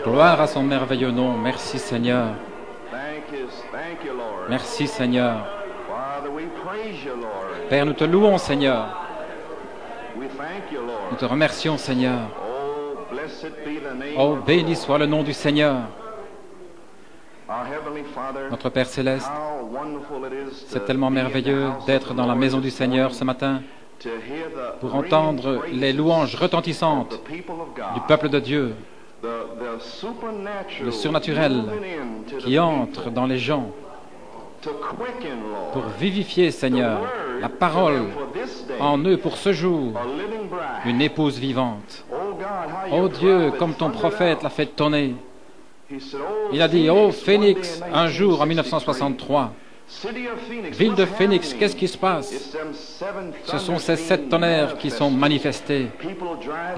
Gloire à son merveilleux nom. Merci Seigneur. Merci Seigneur. Père, nous te louons Seigneur. Nous te remercions Seigneur. Oh, béni soit le nom du Seigneur. Notre Père Céleste, c'est tellement merveilleux d'être dans la maison du Seigneur ce matin pour entendre les louanges retentissantes du peuple de Dieu, le surnaturel qui entre dans les gens pour vivifier, Seigneur, la parole en eux pour ce jour, une épouse vivante. Oh Dieu, comme ton prophète l'a fait tonner. Il a dit, oh Phoenix, un jour en 1963, ville de Phoenix, qu'est-ce qui se passe? Ce sont ces 7 tonnerres qui sont manifestés.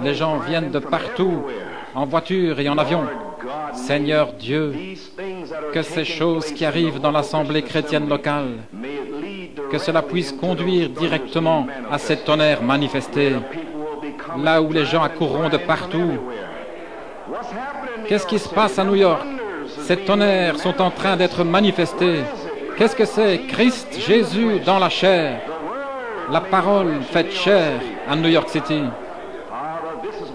Les gens viennent de partout, en voiture et en avion. Seigneur Dieu, que ces choses qui arrivent dans l'assemblée chrétienne locale, que cela puisse conduire directement à ces tonnerres manifestés, là où les gens accourront de partout. Qu'est-ce qui se passe à New York? Ces tonnerres sont en train d'être manifestés. Qu'est-ce que c'est? Christ Jésus dans la chair, la parole faite chair à New York City.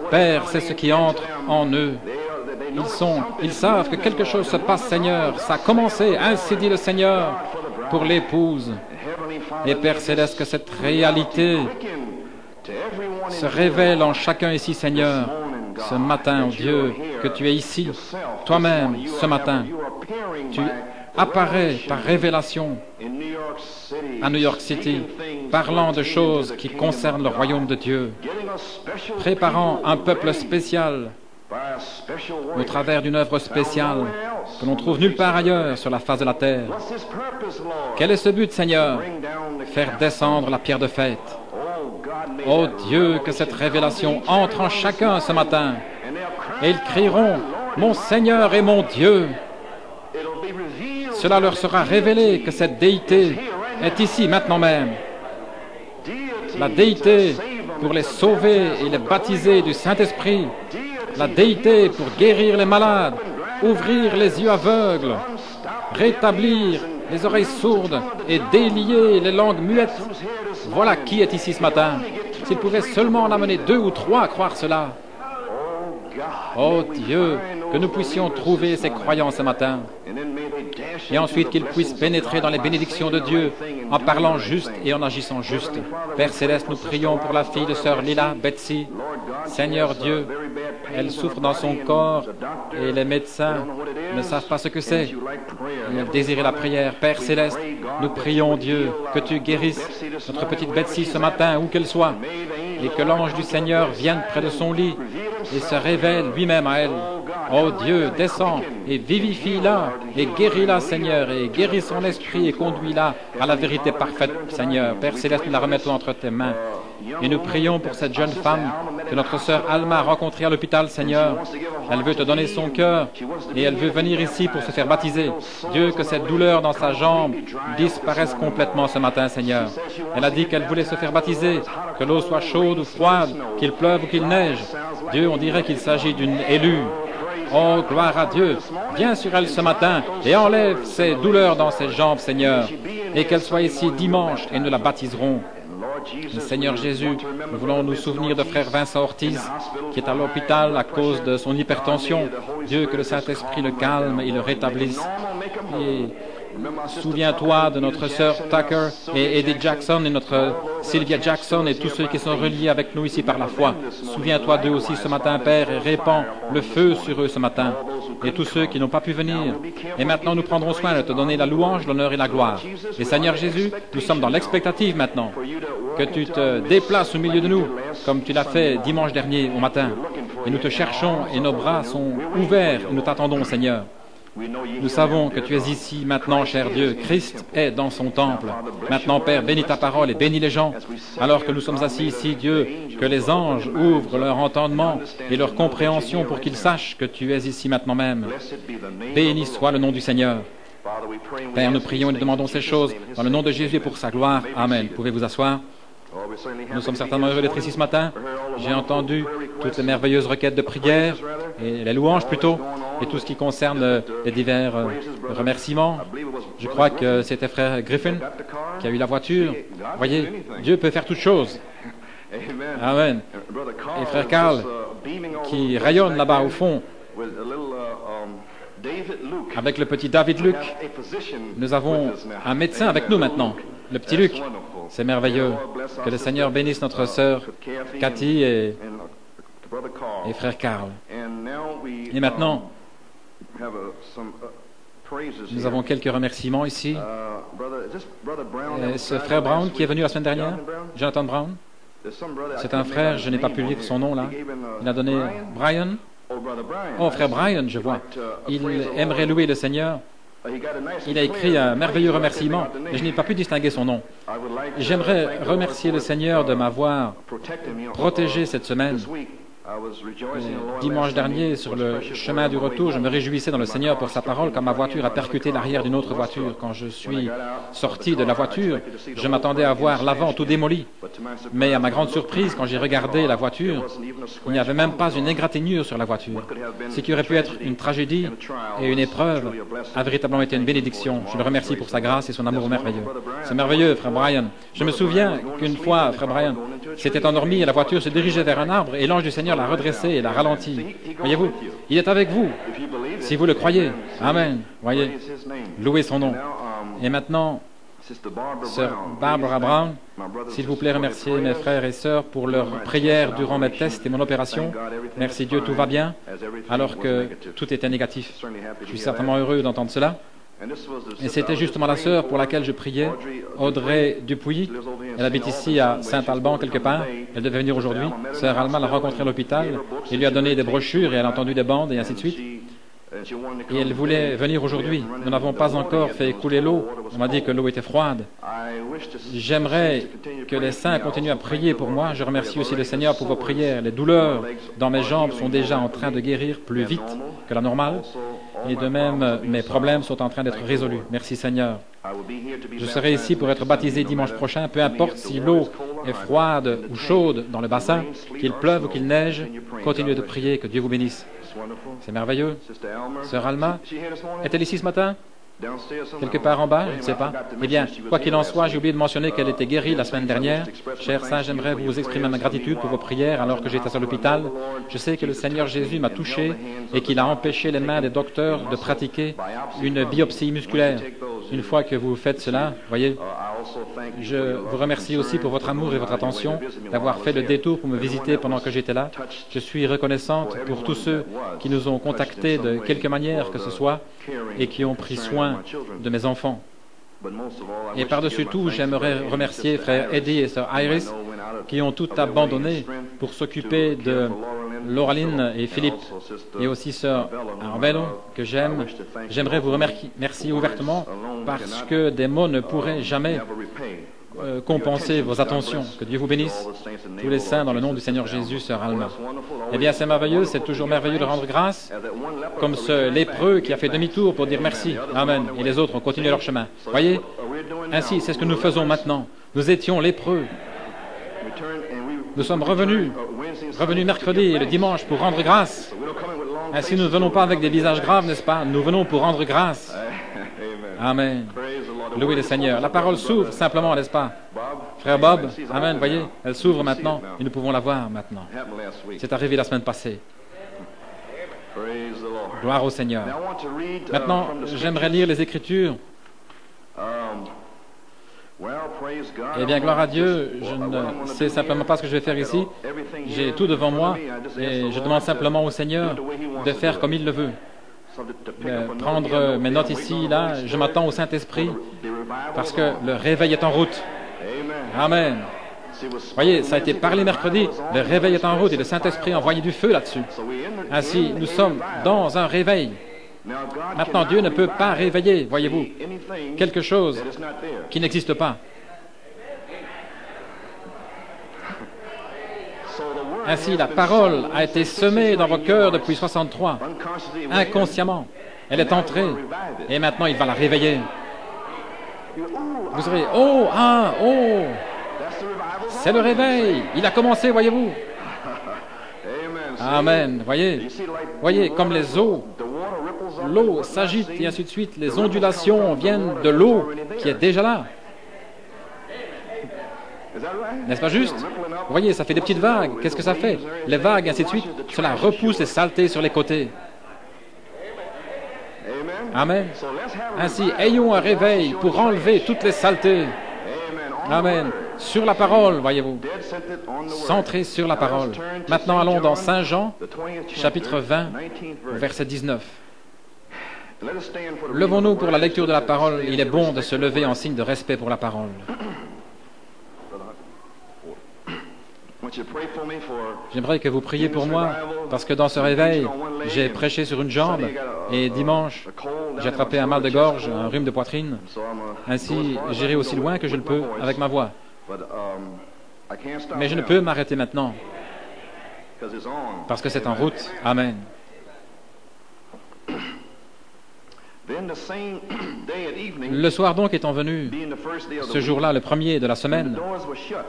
Père, c'est ce qui entre en eux. Ils savent que quelque chose se passe, Seigneur. Ça a commencé, ainsi dit le Seigneur, pour l'épouse. Et Père Céleste, que cette réalité se révèle en chacun ici, Seigneur. Ce matin, oh Dieu, que tu es ici, toi-même, ce matin. Tu apparaît par révélation à New York City, parlant de choses qui concernent le royaume de Dieu, préparant un peuple spécial au travers d'une œuvre spéciale que l'on trouve nulle part ailleurs sur la face de la terre. Quel est ce but, Seigneur? Faire descendre la pierre de fête. Oh Dieu, que cette révélation entre en chacun ce matin, et ils crieront, mon Seigneur et mon Dieu. Cela leur sera révélé que cette déité est ici maintenant même. La déité pour les sauver et les baptiser du Saint-Esprit. La déité pour guérir les malades, ouvrir les yeux aveugles, rétablir les oreilles sourdes et délier les langues muettes. Voilà qui est ici ce matin. S'il pouvait seulement en amener 2 ou 3 à croire cela. Oh Dieu, que nous puissions trouver ces croyants ce matin. Et ensuite qu'ils puissent pénétrer dans les bénédictions de Dieu en parlant juste et en agissant juste. Père Céleste, nous prions pour la fille de sœur Lila, Betsy. Seigneur Dieu, elle souffre dans son corps et les médecins ne savent pas ce que c'est. Elle désirait la prière. Père Céleste, nous prions Dieu que tu guérisses notre petite Betsy ce matin, où qu'elle soit, et que l'ange du Seigneur vienne près de son lit et se révèle lui-même à elle. Oh Dieu, descends et vivifie-la et guéris-la, Seigneur, et guéris son esprit et conduis-la à la vérité parfaite, Seigneur. Père Céleste, nous la remettons entre tes mains. Et nous prions pour cette jeune femme que notre sœur Alma a rencontrée à l'hôpital, Seigneur. Elle veut te donner son cœur et elle veut venir ici pour se faire baptiser. Dieu, que cette douleur dans sa jambe disparaisse complètement ce matin, Seigneur. Elle a dit qu'elle voulait se faire baptiser, que l'eau soit chaude ou froide, qu'il pleuve ou qu'il neige. Dieu, on dirait qu'il s'agit d'une élue. Oh, gloire à Dieu. Viens sur elle ce matin et enlève ces douleurs dans ses jambes, Seigneur. Et qu'elle soit ici dimanche et nous la baptiserons. Seigneur Jésus, nous voulons nous souvenir de frère Vincent Ortiz, qui est à l'hôpital à cause de son hypertension. Dieu, que le Saint-Esprit le calme et le rétablisse. Et souviens-toi de notre sœur Tucker et Eddie Jackson et notre Sylvia Jackson et tous ceux qui sont reliés avec nous ici par la foi. Souviens-toi d'eux aussi ce matin, Père, et répands le feu sur eux ce matin. Et tous ceux qui n'ont pas pu venir. Et maintenant, nous prendrons soin de te donner la louange, l'honneur et la gloire. Et Seigneur Jésus, nous sommes dans l'expectative maintenant. Que tu te déplaces au milieu de nous, comme tu l'as fait dimanche dernier au matin. Et nous te cherchons et nos bras sont ouverts et nous t'attendons, Seigneur. Nous savons que tu es ici maintenant, cher Dieu. Christ est dans son temple. Maintenant, Père, bénis ta parole et bénis les gens. Alors que nous sommes assis ici, Dieu, que les anges ouvrent leur entendement et leur compréhension pour qu'ils sachent que tu es ici maintenant même. Béni soit le nom du Seigneur. Père, nous prions et nous demandons ces choses dans le nom de Jésus et pour sa gloire. Amen. Pouvez vous asseoir. Nous sommes certainement heureux d'être ici ce matin. J'ai entendu toutes les merveilleuses requêtes de prière, et les louanges plutôt, et tout ce qui concerne les divers remerciements. Je crois que c'était frère Griffin qui a eu la voiture. Voyez, Dieu peut faire toutes choses. Amen. Et frère Carl, qui rayonne là-bas au fond, avec le petit David Luke. Nous avons un médecin avec nous maintenant, le petit Luc. C'est merveilleux. Que le Seigneur bénisse notre sœur Cathy et frère Carl. Et maintenant, nous avons quelques remerciements ici. Ce frère Brown qui est venu la semaine dernière, Jonathan Brown, c'est un frère, je n'ai pas pu lire son nom là. Il a donné Brian. Oh, frère Brian, je vois. Il aimerait louer le Seigneur. Il a écrit un merveilleux remerciement, mais je n'ai pas pu distinguer son nom. J'aimerais remercier le Seigneur de m'avoir protégé cette semaine. Dimanche dernier, sur le chemin du retour, je me réjouissais dans le Seigneur pour sa parole quand ma voiture a percuté l'arrière d'une autre voiture. Quand je suis sorti de la voiture, je m'attendais à voir l'avant tout démoli. Mais à ma grande surprise, quand j'ai regardé la voiture, il n'y avait même pas une égratignure sur la voiture. Ce qui aurait pu être une tragédie et une épreuve a véritablement été une bénédiction. Je le remercie pour sa grâce et son amour merveilleux. C'est merveilleux, frère Brian. Je me souviens qu'une fois, frère Brian s'était endormi et la voiture se dirigeait vers un arbre et l'ange du Seigneur l'a redressé et l'a ralenti. Voyez-vous, il est avec vous, si vous le croyez. Amen. Voyez, louez son nom. Et maintenant, sœur Barbara Brown, s'il vous plaît, remerciez mes frères et sœurs pour leur prière durant mes tests et mon opération. Merci Dieu, tout va bien, alors que tout était négatif. Je suis certainement heureux d'entendre cela. Et c'était justement la sœur pour laquelle je priais, Audrey Dupuis. Elle habite ici à Saint-Alban quelque part. Elle devait venir aujourd'hui. Sœur Alma l'a rencontrée à l'hôpital. Il lui a donné des brochures et elle a entendu des bandes et ainsi de suite. Et elle voulait venir aujourd'hui. Nous n'avons pas encore fait couler l'eau. On m'a dit que l'eau était froide. J'aimerais que les saints continuent à prier pour moi. Je remercie aussi le Seigneur pour vos prières. Les douleurs dans mes jambes sont déjà en train de guérir plus vite que la normale. Et de même, mes problèmes sont en train d'être résolus. Merci Seigneur. Je serai ici pour être baptisé dimanche prochain. Peu importe si l'eau est froide ou chaude dans le bassin, qu'il pleuve ou qu'il neige, continuez de prier, que Dieu vous bénisse. C'est merveilleux. Sœur Alma, est-elle ici ce matin? Quelque part en bas, je ne sais pas. Eh bien, quoi qu'il en soit, j'ai oublié de mentionner qu'elle était guérie la semaine dernière. Cher Saint, j'aimerais vous exprimer ma gratitude pour vos prières alors que j'étais à l'hôpital. Je sais que le Seigneur Jésus m'a touché et qu'il a empêché les mains des docteurs de pratiquer une biopsie musculaire. Une fois que vous faites cela, voyez, je vous remercie aussi pour votre amour et votre attention, d'avoir fait le détour pour me visiter pendant que j'étais là. Je suis reconnaissante pour tous ceux qui nous ont contactés de quelque manière que ce soit et qui ont pris soin de mes enfants. Et par-dessus tout, j'aimerais remercier frère Eddie et sœur Iris qui ont tout abandonné pour s'occuper de Laureline et Philippe, et aussi sœur Arbello que j'aime. J'aimerais vous remercier ouvertement parce que des mots ne pourraient jamais compenser vos attentions. Que Dieu vous bénisse, tous les saints, dans le nom du Seigneur Jésus, sœur Alma. Eh bien, c'est merveilleux, c'est toujours merveilleux de rendre grâce, comme ce lépreux qui a fait demi-tour pour dire merci. Amen. Et les autres ont continué leur chemin. Voyez, ainsi, c'est ce que nous faisons maintenant. Nous étions lépreux. Nous sommes revenus mercredi et le dimanche pour rendre grâce. Ainsi, nous ne venons pas avec des visages graves, n'est-ce pas? Nous venons pour rendre grâce. Amen. Louez le Seigneur. La parole s'ouvre simplement, n'est-ce pas? Frère Bob, amen, voyez, elle s'ouvre maintenant et nous pouvons la voir maintenant. C'est arrivé la semaine passée. Gloire au Seigneur. Maintenant, j'aimerais lire les Écritures. Eh bien, gloire à Dieu, je ne sais simplement pas ce que je vais faire ici. J'ai tout devant moi et je demande simplement au Seigneur de faire comme il le veut. Prendre mes notes ici, là, je m'attends au Saint-Esprit parce que le réveil est en route. Amen. Voyez, ça a été parlé mercredi, le réveil est en route et le Saint-Esprit a envoyé du feu là-dessus. Ainsi, nous sommes dans un réveil. Maintenant, Dieu ne peut pas réveiller, voyez-vous, quelque chose qui n'existe pas. Ainsi, la parole a été semée dans vos cœurs depuis 63, inconsciemment. Elle est entrée, et maintenant il va la réveiller. Vous serez, oh, ah, oh, c'est le réveil. Il a commencé, voyez-vous. Amen. Voyez, comme les eaux l'eau s'agite et ainsi de suite. Les ondulations viennent de l'eau qui est déjà là. N'est-ce pas juste? Vous voyez, ça fait des petites vagues. Qu'est-ce que ça fait? Les vagues, ainsi de suite, cela repousse les saletés sur les côtés. Amen. Ainsi, ayons un réveil pour enlever toutes les saletés. Amen. Sur la parole, voyez-vous. Centré sur la parole. Maintenant, allons dans Saint Jean, chapitre 20, verset 19. Levons-nous pour la lecture de la parole. Il est bon de se lever en signe de respect pour la parole. J'aimerais que vous priez pour moi, parce que dans ce réveil, j'ai prêché sur une jambe, et dimanche, j'ai attrapé un mal de gorge, un rhume de poitrine. Ainsi, j'irai aussi loin que je le peux avec ma voix. Mais je ne peux m'arrêter maintenant, parce que c'est en route. Amen. Le soir donc étant venu, ce jour-là, le premier de la semaine,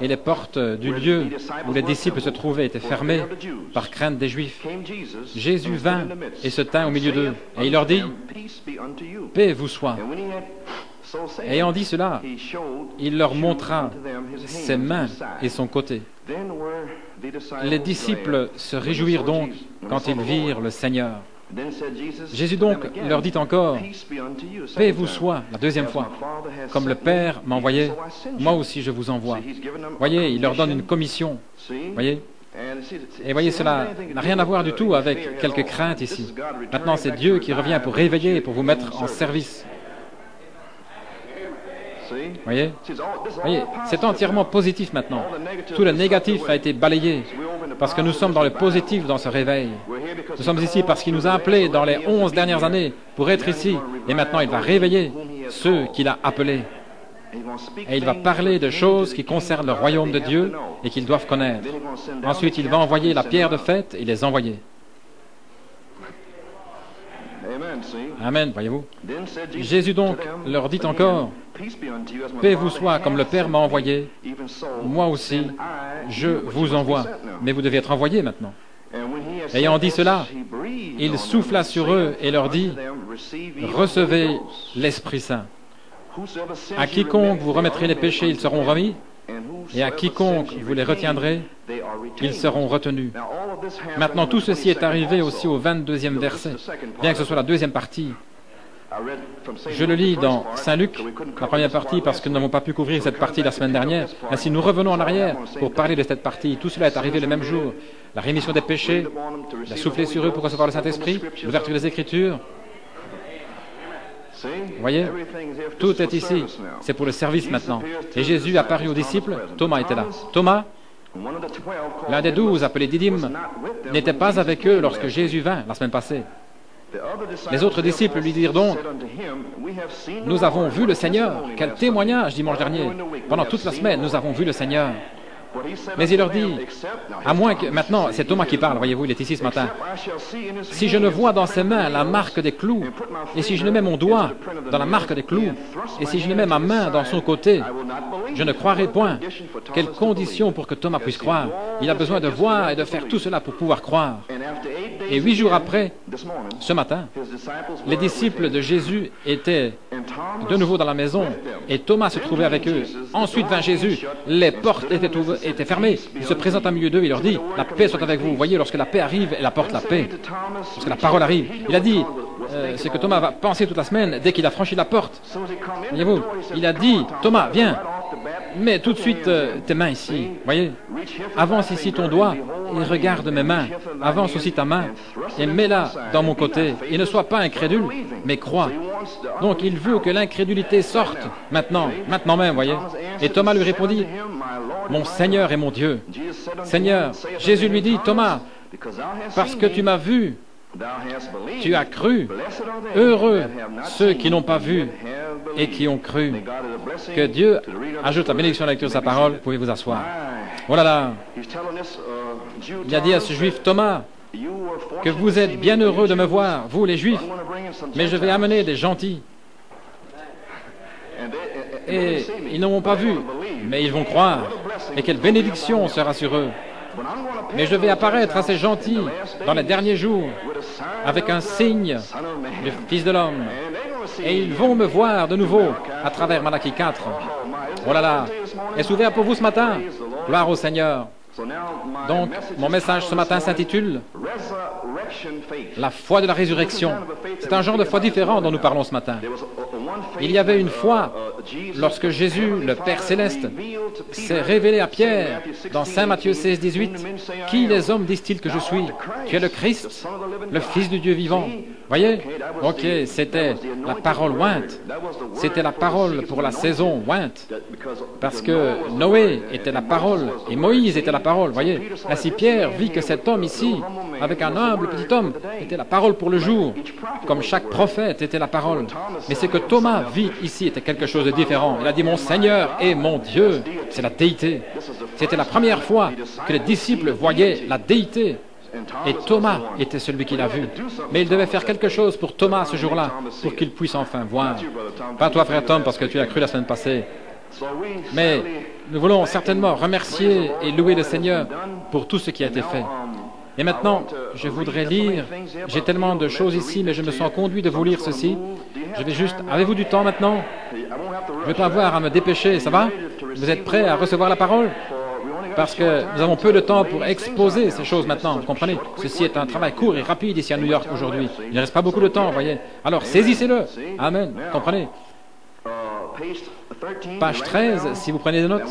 et les portes du lieu où les disciples se trouvaient étaient fermées par crainte des Juifs, Jésus vint et se tint au milieu d'eux, et il leur dit, « Paix vous soit. » Ayant dit cela, il leur montra ses mains et son côté. Les disciples se réjouirent donc quand ils virent le Seigneur. Jésus donc leur dit encore, « Paix vous soit, la deuxième fois. Comme le Père m'a envoyé, moi aussi je vous envoie. » Voyez, il leur donne une commission. Voyez? Et voyez, cela n'a rien à voir du tout avec quelques craintes ici. Maintenant, c'est Dieu qui revient pour réveiller et pour vous mettre en service. Voyez? Voyez, c'est entièrement positif maintenant. Tout le négatif a été balayé, parce que nous sommes dans le positif dans ce réveil. Nous sommes ici parce qu'il nous a appelés dans les 11 dernières années pour être ici, et maintenant il va réveiller ceux qu'il a appelés. Et il va parler de choses qui concernent le royaume de Dieu et qu'ils doivent connaître. Ensuite, il va envoyer la pierre de fête et les envoyer. Amen, voyez-vous. Jésus donc leur dit encore, « Paix vous soit, comme le Père m'a envoyé, moi aussi, je vous envoie. » Mais vous devez être envoyés maintenant. Ayant dit cela, il souffla sur eux et leur dit, « Recevez l'Esprit Saint. À quiconque vous remettrez les péchés, ils seront remis, et à quiconque vous les retiendrez, ils seront retenus. » Maintenant, tout ceci est arrivé aussi au 22e verset, bien que ce soit la deuxième partie. Je le lis dans Saint Luc, la première partie, parce que nous n'avons pas pu couvrir cette partie la semaine dernière. Ainsi, nous revenons en arrière pour parler de cette partie. Tout cela est arrivé le même jour. La rémission des péchés, la soufflé sur eux pour recevoir le Saint-Esprit, l'ouverture des Écritures. Vous voyez, tout est ici. C'est pour le service maintenant. Et Jésus apparut aux disciples. Thomas était là. Thomas, l'un des 12, appelé Didyme, n'était pas avec eux lorsque Jésus vint la semaine passée. Les autres disciples lui dirent donc, « Nous avons vu le Seigneur. » Quel témoignage dimanche dernier. Pendant toute la semaine, nous avons vu le Seigneur. Mais il leur dit, à moins que... Maintenant, c'est Thomas qui parle, voyez-vous, il est ici ce matin. « Si je ne vois dans ses mains la marque des clous, et si je ne mets mon doigt dans la marque des clous, et si je ne mets ma main dans son côté, je ne croirai point. » Quelle condition pour que Thomas puisse croire? Il a besoin de voir et de faire tout cela pour pouvoir croire. Et 8 jours après, ce matin, les disciples de Jésus étaient de nouveau dans la maison, et Thomas se trouvait avec eux. Ensuite vint Jésus, les portes étaient fermées. Il se présente au milieu d'eux, il leur dit, « La paix soit avec vous. » Vous voyez, lorsque la paix arrive, elle apporte la paix. Lorsque la parole arrive, il a dit, c'est que Thomas va penser toute la semaine, dès qu'il a franchi la porte. Voyez-vous, il a dit, « Thomas, viens, mets tout de suite tes mains ici. » Voyez, avance ici ton doigt et regarde mes mains. Avance aussi ta main et mets-la dans mon côté. Et ne sois pas incrédule, mais crois. Donc il veut que l'incrédulité sorte maintenant même, voyez. Et Thomas lui répondit, « Mon Seigneur et mon Dieu. » Seigneur, Jésus lui dit, « Thomas, parce que tu m'as vu, tu as cru. Heureux ceux qui n'ont pas vu et qui ont cru. » Que Dieu ajoute la bénédiction à la lecture de sa parole. Vous pouvez vous asseoir. Oh là là. Il a dit à ce juif, Thomas, que vous êtes bien heureux de me voir, vous les juifs, mais je vais amener des gentils. Et ils n'auront pas vu, mais ils vont croire. Et quelle bénédiction sera sur eux. Mais je vais apparaître assez gentil dans les derniers jours avec un signe du Fils de l'homme. Et ils vont me voir de nouveau à travers Malachie 4. Oh là là, est-ce ouvert pour vous ce matin? Gloire au Seigneur. Donc, mon message ce matin s'intitule « La foi de la résurrection ». C'est un genre de foi différent dont nous parlons ce matin. Il y avait une foi lorsque Jésus, le Père Céleste, s'est révélé à Pierre dans Saint Matthieu 16, 18. « Qui les hommes disent-ils que je suis? Tu es le Christ, le Fils du Dieu vivant. » Voyez? Ok, c'était la parole ointe. C'était la parole pour la saison ointe. Parce que Noé était la parole et Moïse était la parole. Voyez? Ainsi Pierre vit que cet homme ici, avec un humble petit homme, était la parole pour le jour, comme chaque prophète était la parole. Mais ce que Thomas vit ici était quelque chose de différent. Il a dit « Mon Seigneur et mon Dieu ». C'est la déité. C'était la première fois que les disciples voyaient la déité. Et Thomas était celui qui l'a vu. Mais il devait faire quelque chose pour Thomas ce jour-là, pour qu'il puisse enfin voir. Pas toi, frère Tom, parce que tu as cru la semaine passée. Mais nous voulons certainement remercier et louer le Seigneur pour tout ce qui a été fait. Et maintenant, je voudrais lire, j'ai tellement de choses ici, mais je me sens conduit de vous lire ceci. Je vais juste, avez-vous du temps maintenant? Je ne vais pas avoir à me dépêcher, ça va? Vous êtes prêts à recevoir la parole? Parce que nous avons peu de temps pour exposer ces choses maintenant, vous comprenez? Ceci est un travail court et rapide ici à New York aujourd'hui. Il ne reste pas beaucoup de temps, vous voyez. Alors, saisissez-le. Amen, vous comprenez? Page 13, si vous prenez des notes.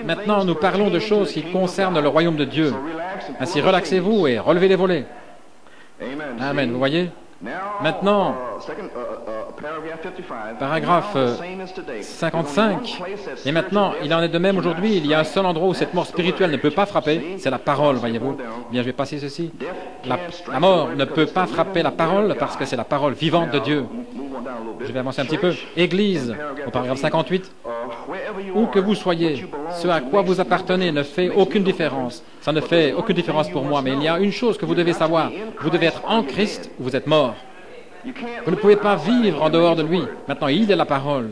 Maintenant, nous parlons de choses qui concernent le royaume de Dieu. Ainsi, relaxez-vous et relevez les volets. Amen, vous voyez? Maintenant, paragraphe 55. Et maintenant, il en est de même aujourd'hui. Il y a un seul endroit où cette mort spirituelle ne peut pas frapper, c'est la parole, voyez-vous. Bien, je vais passer ceci. La mort ne peut pas frapper la parole parce que c'est la parole vivante de Dieu. Je vais avancer un petit peu. Église, au paragraphe 58. Où que vous soyez, ce à quoi vous appartenez ne fait aucune différence. Ça ne fait aucune différence pour moi, mais il y a une chose que vous devez savoir. Vous devez être en Christ ou vous êtes mort. Vous ne pouvez pas vivre en dehors de lui. Maintenant, il est la parole.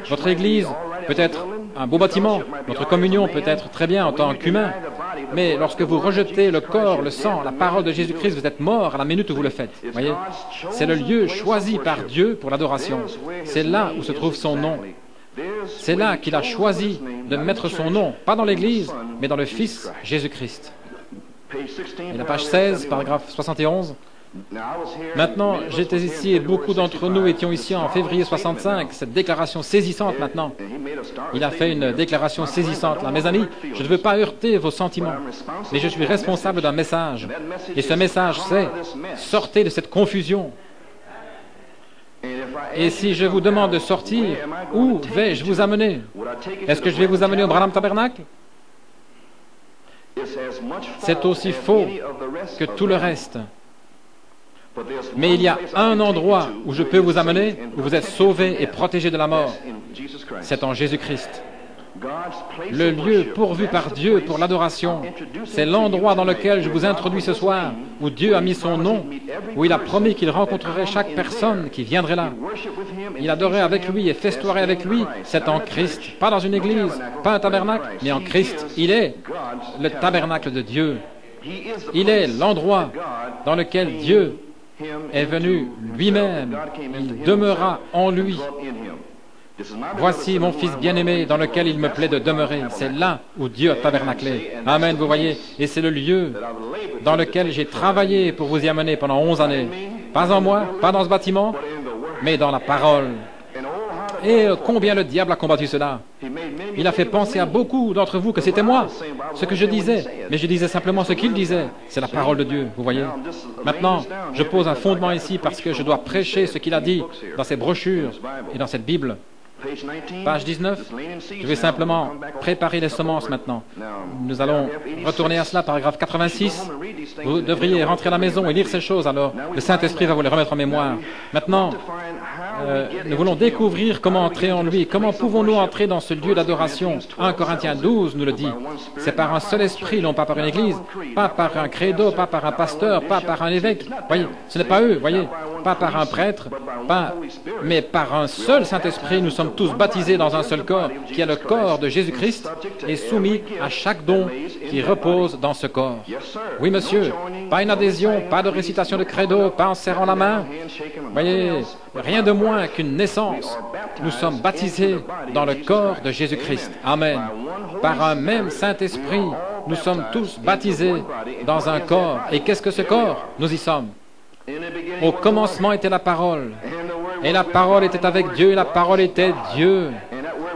Votre Église peut être un beau bâtiment. Votre communion peut être très bien en tant qu'humain. Mais lorsque vous rejetez le corps, le sang, la parole de Jésus-Christ, vous êtes mort à la minute où vous le faites. Voyez? C'est le lieu choisi par Dieu pour l'adoration. C'est là où se trouve son nom. C'est là qu'il a choisi de mettre son nom, pas dans l'Église, mais dans le Fils Jésus-Christ. Et la page 16, paragraphe 71. Maintenant, j'étais ici et beaucoup d'entre nous étions ici en février 65, cette déclaration saisissante maintenant. Il a fait une déclaration saisissante là. Mes amis, je ne veux pas heurter vos sentiments, mais je suis responsable d'un message. Et ce message, c'est « Sortez de cette confusion ». Et si je vous demande de sortir, où vais-je vous amener? Est-ce que je vais vous amener au Branham Tabernacle? C'est aussi faux que tout le reste. Mais il y a un endroit où je peux vous amener, où vous êtes sauvés et protégés de la mort. C'est en Jésus-Christ. Le lieu pourvu par Dieu pour l'adoration, c'est l'endroit dans lequel je vous introduis ce soir, où Dieu a mis son nom, où il a promis qu'il rencontrerait chaque personne qui viendrait là. Il adorait avec lui et festoierait avec lui. C'est en Christ, pas dans une église, pas un tabernacle, mais en Christ. Il est le tabernacle de Dieu. Il est l'endroit dans lequel Dieu est venu lui-même. Il demeura en lui. Voici mon Fils bien-aimé dans lequel il me plaît de demeurer. C'est là où Dieu a tabernaclé. Amen, vous voyez. Et c'est le lieu dans lequel j'ai travaillé pour vous y amener pendant 11 années. Pas en moi, pas dans ce bâtiment, mais dans la parole. Et combien le diable a combattu cela. Il a fait penser à beaucoup d'entre vous que c'était moi, ce que je disais. Mais je disais simplement ce qu'il disait. C'est la parole de Dieu, vous voyez. Maintenant, je pose un fondement ici parce que je dois prêcher ce qu'il a dit dans ces brochures et dans cette Bible. Page 19, je vais simplement préparer les semences maintenant. Nous allons retourner à cela, paragraphe 86. Vous devriez rentrer à la maison et lire ces choses, alors le Saint-Esprit va vous les remettre en mémoire. Maintenant, nous voulons découvrir comment entrer en lui. Comment pouvons-nous entrer dans ce lieu d'adoration? 1 Corinthiens 12 nous le dit. C'est par un seul esprit, non pas par une église, pas par un credo, pas par un pasteur, pas par un évêque. Voyez, ce n'est pas eux, voyez, pas par un prêtre, mais par un seul Saint-Esprit. Nous sommes tous baptisés dans un seul corps, qui est le corps de Jésus-Christ, et soumis à chaque don qui repose dans ce corps. Oui, monsieur, pas une adhésion, pas de récitation de credo, pas en serrant la main. Voyez, rien de moins qu'une naissance. Nous sommes baptisés dans le corps de Jésus-Christ. Amen. Par un même Saint-Esprit, nous sommes tous baptisés dans un corps. Et qu'est-ce que ce corps? Nous y sommes. Au commencement était la parole. Et la parole était avec Dieu, et la parole était Dieu.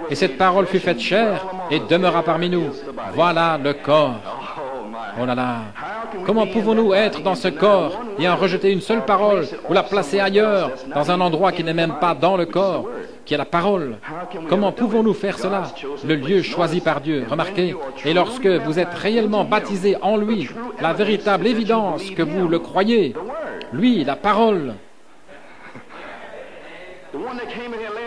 Et cette parole fut faite chair et demeura parmi nous. Voilà le corps. Oh là là! Comment pouvons-nous être dans ce corps et en rejeter une seule parole ou la placer ailleurs, dans un endroit qui n'est même pas dans le corps, qui est la parole? Comment pouvons-nous faire cela? Le lieu choisi par Dieu, remarquez. Et lorsque vous êtes réellement baptisé en lui, la véritable évidence que vous le croyez, lui, la parole,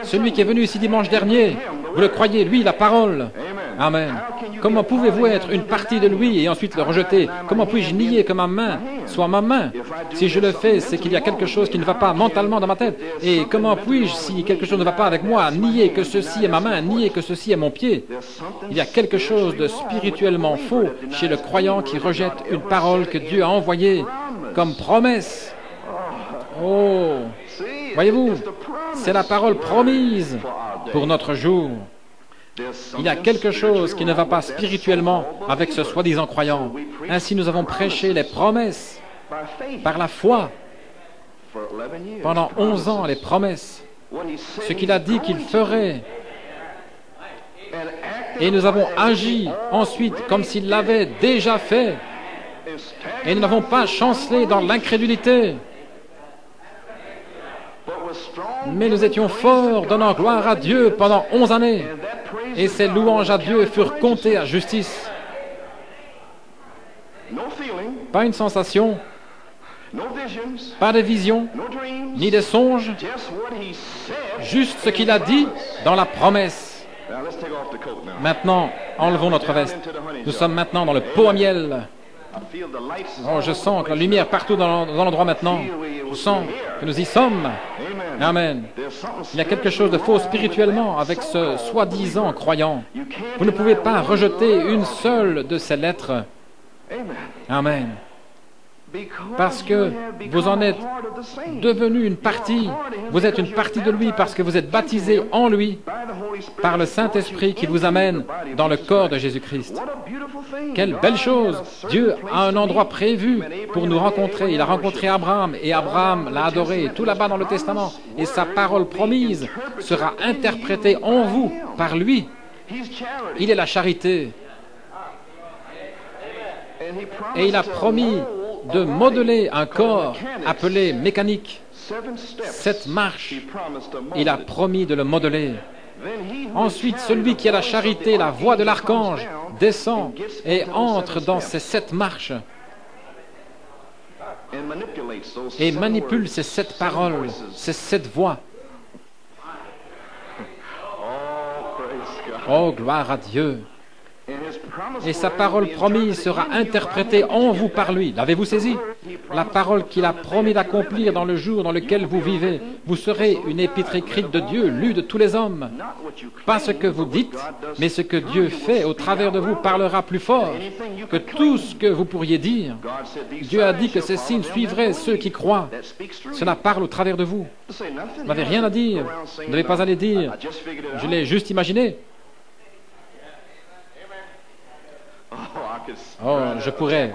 celui qui est venu ici dimanche dernier, vous le croyez, lui, la parole. Amen. Comment pouvez-vous être une partie de lui et ensuite le rejeter? Comment puis-je nier que ma main soit ma main? Si je le fais, c'est qu'il y a quelque chose qui ne va pas mentalement dans ma tête. Et comment puis-je, si quelque chose ne va pas avec moi, nier que ceci est ma main, nier que ceci est mon pied? Il y a quelque chose de spirituellement faux chez le croyant qui rejette une parole que Dieu a envoyée comme promesse. Oh! Voyez-vous, c'est la parole promise pour notre jour. Il y a quelque chose qui ne va pas spirituellement avec ce soi-disant croyant. Ainsi, nous avons prêché les promesses par la foi. Pendant 11 ans, les promesses. Ce qu'il a dit qu'il ferait. Et nous avons agi ensuite comme s'il l'avait déjà fait. Et nous n'avons pas chancelé dans l'incrédulité. Mais nous étions forts, donnant gloire à Dieu pendant 11 années. Et ces louanges à Dieu furent comptées à justice. Pas une sensation, pas de vision, ni des songes, juste ce qu'il a dit dans la promesse. Maintenant, enlevons notre veste. Nous sommes maintenant dans le pot à miel. Oh, je sens que la lumière partout dans l'endroit maintenant. Je sens que nous y sommes. Amen. Il y a quelque chose de faux spirituellement avec ce soi-disant croyant. Vous ne pouvez pas rejeter une seule de ces lettres. Amen. Parce que vous en êtes devenu une partie. Vous êtes une partie de lui parce que vous êtes baptisé en lui par le Saint-Esprit qui vous amène dans le corps de Jésus-Christ. Quelle belle chose! Dieu a un endroit prévu pour nous rencontrer. Il a rencontré Abraham et Abraham l'a adoré tout là-bas dans le Testament. Et sa parole promise sera interprétée en vous par lui. Il est la charité. Et il a promis de modeler un corps appelé mécanique. 7 marches, il a promis de le modeler. Ensuite, celui qui a la charité, la voix de l'archange, descend et entre dans ces 7 marches et manipule ces 7 paroles, ces 7 voix. Oh, gloire à Dieu! Et sa parole promise sera interprétée en vous par lui. L'avez-vous saisi? La parole qu'il a promis d'accomplir dans le jour dans lequel vous vivez. Vous serez une épître écrite de Dieu, lue de tous les hommes. Pas ce que vous dites, mais ce que Dieu fait au travers de vous parlera plus fort que tout ce que vous pourriez dire. Dieu a dit que ces signes suivraient ceux qui croient. Cela parle au travers de vous. Vous n'avez rien à dire. Vous n'avez pas à les dire. Je l'ai juste imaginé. Oh, je pourrais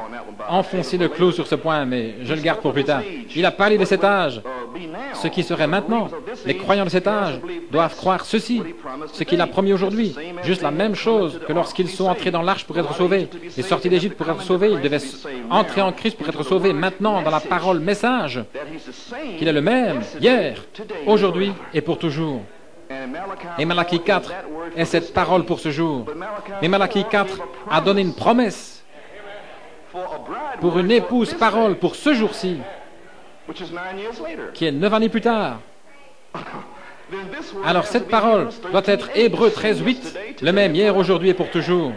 enfoncer le clou sur ce point, mais je le garde pour plus tard. Il a parlé de cet âge, ce qui serait maintenant. Les croyants de cet âge doivent croire ceci, ce qu'il a promis aujourd'hui. Juste la même chose que lorsqu'ils sont entrés dans l'arche pour être sauvés et sortis d'Égypte pour être sauvés, ils devaient entrer en Christ pour être sauvés maintenant dans la parole message, qu'il est le même hier, aujourd'hui et pour toujours. Et Malachie 4 est cette parole pour ce jour. Mais Malachie 4 a donné une promesse pour une épouse parole pour ce jour-ci, qui est 9 années plus tard. Alors cette parole doit être Hébreux 13:8, le même hier, aujourd'hui et pour toujours.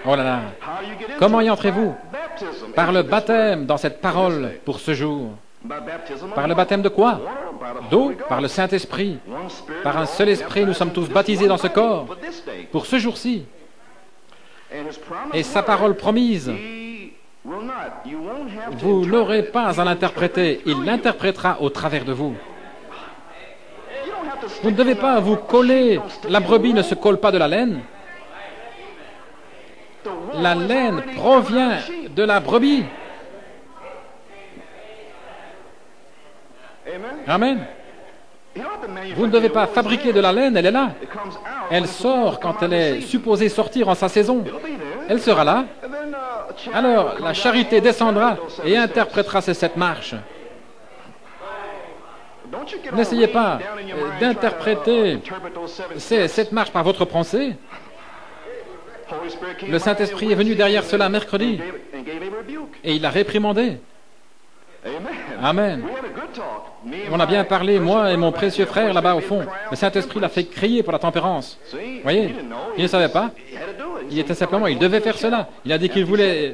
Oh là là, comment y entrez-vous? Par le baptême dans cette parole pour ce jour. Par le baptême de quoi? D'eau? Par le Saint-Esprit. Par un seul esprit, nous sommes tous baptisés dans ce corps pour ce jour-ci. Et sa parole promise, vous n'aurez pas à l'interpréter, il l'interprétera au travers de vous. Vous ne devez pas vous coller, la brebis ne se colle pas de la laine. La laine provient de la brebis. Amen. Vous ne devez pas fabriquer de la laine, elle est là. Elle sort quand elle est supposée sortir en sa saison. Elle sera là. Alors, la charité descendra et interprétera ces 7 marches. N'essayez pas d'interpréter ces 7 marches par votre pensée. Le Saint-Esprit est venu derrière cela mercredi et il a réprimandé. Amen. On a bien parlé, moi et mon précieux frère là-bas au fond. Le Saint-Esprit l'a fait crier pour la tempérance. Vous voyez, il ne savait pas. Il était simplement, il devait faire cela. Il a dit qu'il voulait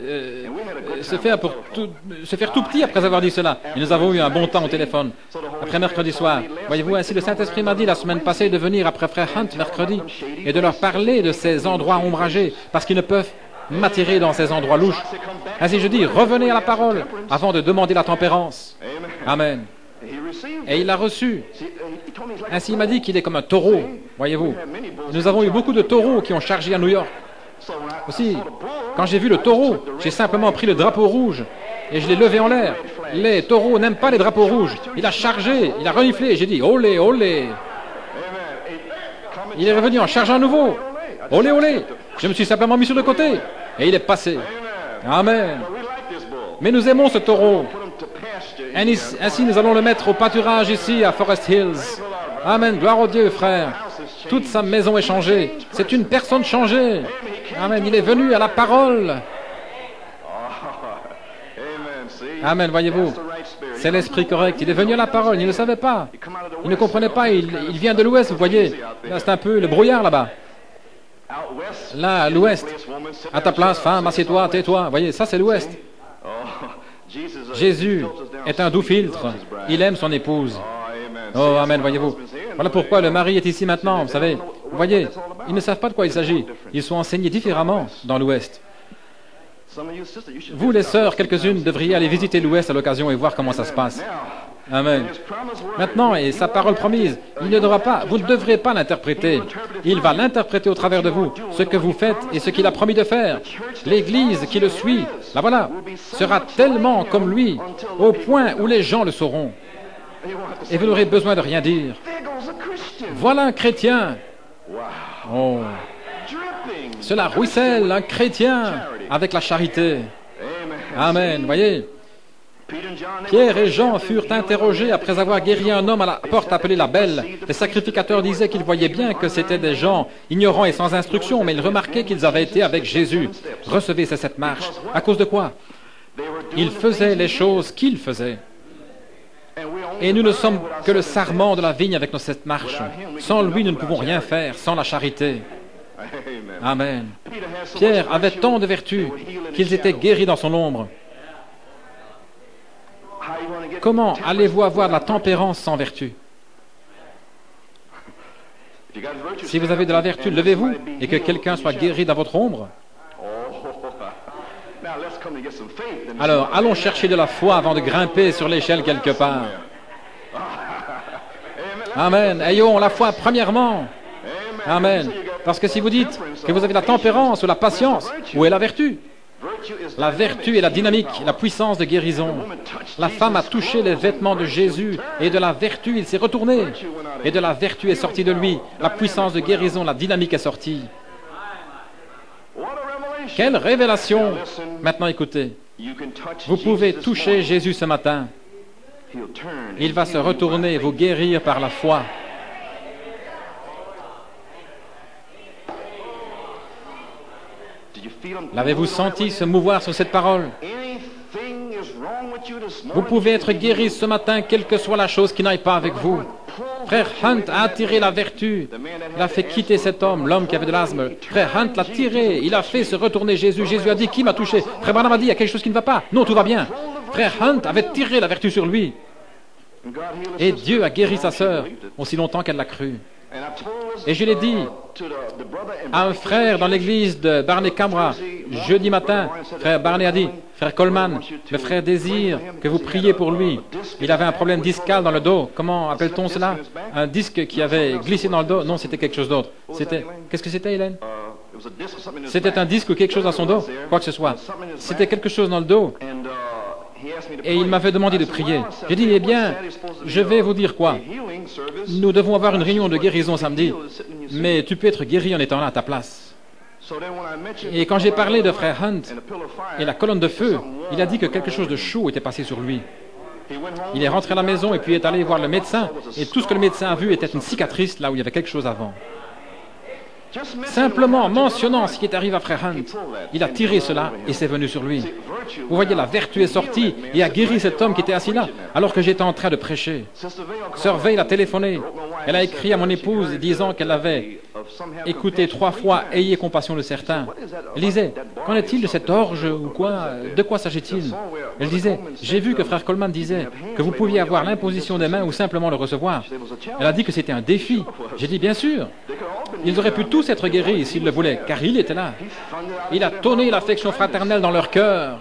se faire tout petit après avoir dit cela. Et nous avons eu un bon temps au téléphone, après mercredi soir. Voyez-vous, ainsi le Saint-Esprit m'a dit la semaine passée de venir après frère Hunt mercredi et de leur parler de ces endroits ombragés, parce qu'ils ne peuvent m'attirer dans ces endroits louches. Ainsi je dis, revenez à la parole avant de demander la tempérance. Amen. Et il l'a reçu. Ainsi il m'a dit qu'il est comme un taureau, voyez-vous. Nous avons eu beaucoup de taureaux qui ont chargé à New York. Aussi, quand j'ai vu le taureau, j'ai simplement pris le drapeau rouge et je l'ai levé en l'air. Les taureaux n'aiment pas les drapeaux rouges. Il a chargé, il a reniflé, j'ai dit, olé, olé. Il est revenu en chargeant à nouveau. Olé, olé. Je me suis simplement mis sur le côté et il est passé. Amen. Mais nous aimons ce taureau. Ainsi, nous allons le mettre au pâturage ici à Forest Hills. Amen. Gloire au Dieu, frère. Toute sa maison est changée. C'est une personne changée. Amen. Il est venu à la parole. Amen. Voyez-vous, c'est l'esprit correct. Il est venu à la parole. Il ne le savait pas. Il ne comprenait pas. Il vient de l'ouest, vous voyez. Là, c'est un peu le brouillard là-bas. Là, à l'ouest. À ta place, femme, assieds-toi, tais-toi. Vous voyez, ça c'est l'ouest. Jésus est un doux filtre. Il aime son épouse. Oh, amen, voyez-vous. Voilà pourquoi le mari est ici maintenant, vous savez. Vous voyez, ils ne savent pas de quoi il s'agit. Ils sont enseignés différemment dans l'ouest. Vous, les sœurs, quelques-unes, devriez aller visiter l'ouest à l'occasion et voir comment ça se passe. Amen. Maintenant, et sa parole promise, vous ne devrez pas l'interpréter. Il va l'interpréter au travers de vous, ce que vous faites et ce qu'il a promis de faire. L'Église qui le suit, la voilà, sera tellement comme lui, au point où les gens le sauront. Et vous n'aurez besoin de rien dire. Voilà un chrétien. Oh. Cela ruisselle, un chrétien avec la charité. Amen, voyez. Pierre et Jean furent interrogés après avoir guéri un homme à la porte appelée la Belle. Les sacrificateurs disaient qu'ils voyaient bien que c'étaient des gens ignorants et sans instruction, mais ils remarquaient qu'ils avaient été avec Jésus. Recevez ces 7 marches. À cause de quoi? Ils faisaient les choses qu'il faisait. Et nous ne sommes que le sarment de la vigne avec nos 7 marches. Sans lui, nous ne pouvons rien faire, sans la charité. Amen. Pierre avait tant de vertus qu'ils étaient guéris dans son ombre. Comment allez-vous avoir de la tempérance sans vertu? Si vous avez de la vertu, levez-vous et que quelqu'un soit guéri dans votre ombre. Alors, allons chercher de la foi avant de grimper sur l'échelle quelque part. Amen. Ayons la foi premièrement. Amen. Parce que si vous dites que vous avez la tempérance ou la patience, où est la vertu? La vertu est la dynamique, la puissance de guérison. La femme a touché les vêtements de Jésus et de la vertu, il s'est retourné. Et de la vertu est sortie de lui. La puissance de guérison, la dynamique est sortie. Quelle révélation! Maintenant écoutez, vous pouvez toucher Jésus ce matin. Il va se retourner et vous guérir par la foi. L'avez-vous senti se mouvoir sur cette parole? Vous pouvez être guéri ce matin, quelle que soit la chose qui n'aille pas avec vous. Frère Hunt a attiré la vertu. Il a fait quitter cet homme, l'homme qui avait de l'asthme. Frère Hunt l'a tiré. Il a fait se retourner Jésus. Jésus a dit, qui m'a touché? Frère Branham a dit, il y a quelque chose qui ne va pas. Non, tout va bien. Frère Hunt avait tiré la vertu sur lui. Et Dieu a guéri sa sœur aussi longtemps qu'elle l'a cru. Et je l'ai dit à un frère dans l'église de Barney Camra, jeudi matin, frère Barney a dit, frère Coleman, le frère désire que vous priez pour lui. Il avait un problème discal dans le dos. Comment appelle-t-on cela? Un disque qui avait glissé dans le dos? Non, c'était quelque chose d'autre. Qu'est-ce que c'était, Hélène? C'était un disque ou quelque chose dans son dos? Quoi que ce soit. C'était quelque chose dans le dos. Et il m'avait demandé de prier. J'ai dit, eh bien, je vais vous dire quoi? Nous devons avoir une réunion de guérison samedi, mais tu peux être guéri en étant là à ta place. Et quand j'ai parlé de frère Hunt et la colonne de feu, il a dit que quelque chose de chaud était passé sur lui. Il est rentré à la maison et puis est allé voir le médecin, et tout ce que le médecin a vu était une cicatrice là où il y avait quelque chose avant. Simplement mentionnant ce qui est arrivé à frère Hunt, il a tiré cela et c'est venu sur lui. Vous voyez, la vertu est sortie et a guéri cet homme qui était assis là, alors que j'étais en train de prêcher. Sœur Veil a téléphoné. Elle a écrit à mon épouse disant qu'elle avait écouté 3 fois « Ayez compassion de certains ». Elle disait « Qu'en est-il de cette orge ou quoi? De quoi s'agit-il » Elle disait « J'ai vu que frère Coleman disait que vous pouviez avoir l'imposition des mains ou simplement le recevoir. » Elle a dit que c'était un défi. J'ai dit « Bien sûr. Ils auraient pu tous être guéris s'ils le voulaient, car il était là. Il a tonné l'affection fraternelle dans leur cœur.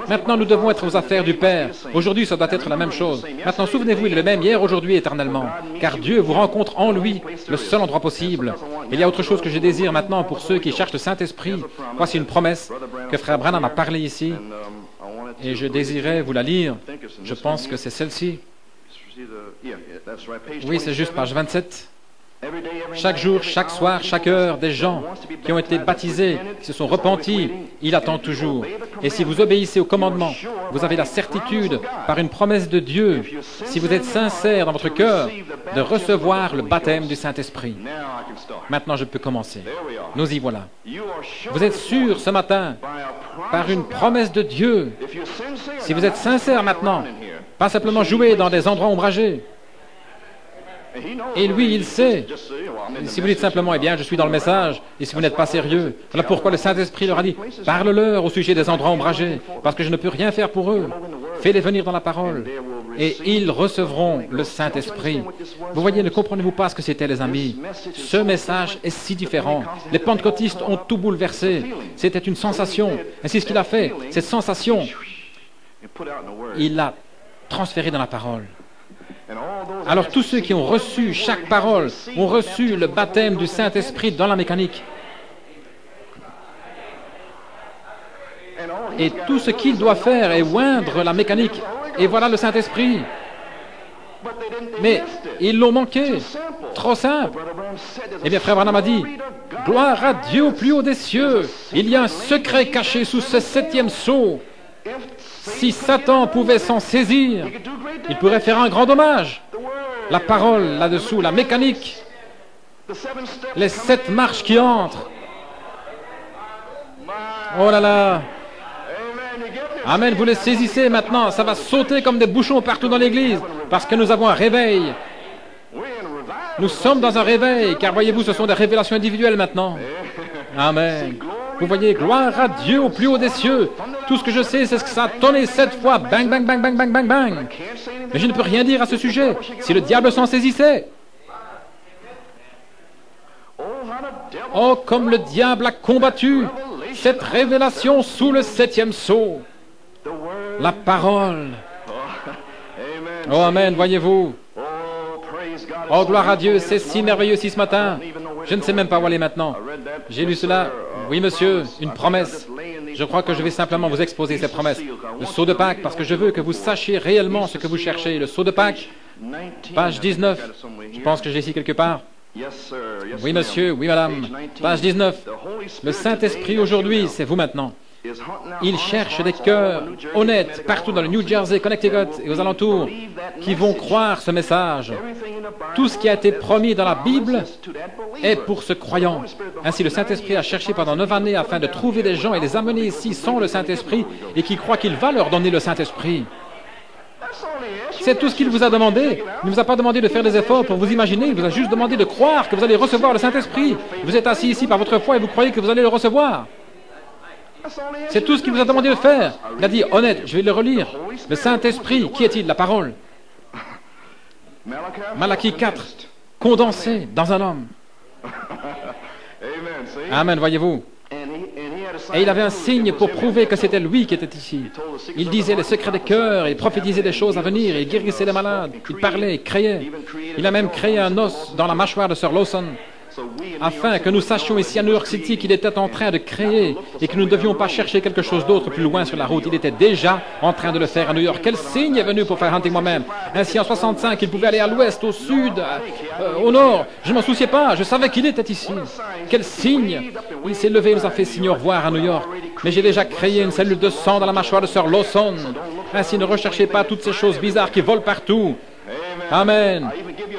Maintenant, nous devons être aux affaires du Père. Aujourd'hui, ça doit être la même chose. Maintenant, souvenez-vous, il est le même hier, aujourd'hui, éternellement. Car Dieu vous rencontre en lui, le seul endroit possible. Il y a autre chose que je désire maintenant pour ceux qui cherchent le Saint-Esprit. Voici une promesse que frère Branham a parlé ici. Et je désirais vous la lire. Je pense que c'est celle-ci. Oui, c'est juste page 27. Chaque jour, chaque soir, chaque heure, des gens qui ont été baptisés, qui se sont repentis, il attend toujours. Et si vous obéissez au commandement, vous avez la certitude, par une promesse de Dieu, si vous êtes sincère dans votre cœur, de recevoir le baptême du Saint-Esprit. Maintenant, je peux commencer. Nous y voilà. Vous êtes sûr ce matin, par une promesse de Dieu, si vous êtes sincère maintenant, pas simplement jouer dans des endroits ombragés. Et lui, il sait. Si vous dites simplement, eh bien, je suis dans le message, et si vous n'êtes pas sérieux, voilà pourquoi le Saint-Esprit leur a dit, parle-leur au sujet des endroits ombragés, parce que je ne peux rien faire pour eux. Fais-les venir dans la parole, et ils recevront le Saint-Esprit. Vous voyez, ne comprenez-vous pas ce que c'était, les amis? Ce message est si différent. Les pentecôtistes ont tout bouleversé. C'était une sensation. Et c'est ce qu'il a fait. Cette sensation, il l'a transférée dans la parole. Alors tous ceux qui ont reçu chaque parole ont reçu le baptême du Saint-Esprit dans la mécanique. Et tout ce qu'il doit faire est oindre la mécanique. Et voilà le Saint-Esprit. Mais ils l'ont manqué. Trop simple. Eh bien, frère Branham a dit, gloire à Dieu au plus haut des cieux. Il y a un secret caché sous ce 7e sceau. Si Satan pouvait s'en saisir, il pourrait faire un grand dommage. La parole là-dessous, la mécanique, les 7 marches qui entrent. Oh là là. Amen, vous les saisissez maintenant. Ça va sauter comme des bouchons partout dans l'église, parce que nous avons un réveil. Nous sommes dans un réveil, car voyez-vous, ce sont des révélations individuelles maintenant. Amen. Vous voyez, gloire à Dieu au plus haut des cieux. Tout ce que je sais, c'est ce que ça a tonné 7 fois. Bang, bang, bang, bang, bang, bang, bang. Mais je ne peux rien dire à ce sujet. Si le diable s'en saisissait. Oh, comme le diable a combattu cette révélation sous le 7e sceau. La parole. Oh, amen, voyez-vous. Oh, gloire à Dieu, c'est si merveilleux ici ce matin. Je ne sais même pas où aller maintenant. J'ai lu cela. Oui, monsieur, une promesse. Je crois que je vais simplement vous exposer ces promesses. Le sceau de Pâques, parce que je veux que vous sachiez réellement ce que vous cherchez. Le sceau de Pâques, page 19. Je pense que j'ai ici quelque part. Oui, monsieur, oui, madame. Page 19. Le Saint-Esprit aujourd'hui, c'est vous maintenant. Il cherche des cœurs honnêtes partout dans le New Jersey, Connecticut et aux alentours qui vont croire ce message. Tout ce qui a été promis dans la Bible est pour ce croyant. Ainsi, le Saint-Esprit a cherché pendant 9 années afin de trouver des gens et les amener ici sans le Saint-Esprit et qui croient qu'il va leur donner le Saint-Esprit. C'est tout ce qu'il vous a demandé. Il ne vous a pas demandé de faire des efforts pour vous imaginer. Il vous a juste demandé de croire que vous allez recevoir le Saint-Esprit. Vous êtes assis ici par votre foi et vous croyez que vous allez le recevoir. C'est tout ce qu'il vous a demandé de faire. Il a dit, honnête, je vais le relire. Le Saint-Esprit, qui est-il? La parole. Malachie 4, condensé dans un homme. Amen, voyez-vous. Et il avait un signe pour prouver que c'était lui qui était ici. Il disait les secrets des cœurs, il prophétisait des choses à venir, il guérissait les malades, il parlait, il créait. Il a même créé un os dans la mâchoire de Sir Lawson, afin que nous sachions ici à New York City qu'il était en train de créer et que nous ne devions pas chercher quelque chose d'autre plus loin sur la route. Il était déjà en train de le faire à New York. Quel signe est venu pour faire Hunting moi-même? Ainsi, en 65, il pouvait aller à l'ouest, au sud, au nord. Je ne m'en souciais pas, je savais qu'il était ici. Quel signe! Il s'est levé et nous a fait signe au revoir à New York. Mais j'ai déjà créé une cellule de sang dans la mâchoire de Sir Lawson. Ainsi, ne recherchez pas toutes ces choses bizarres qui volent partout. Amen.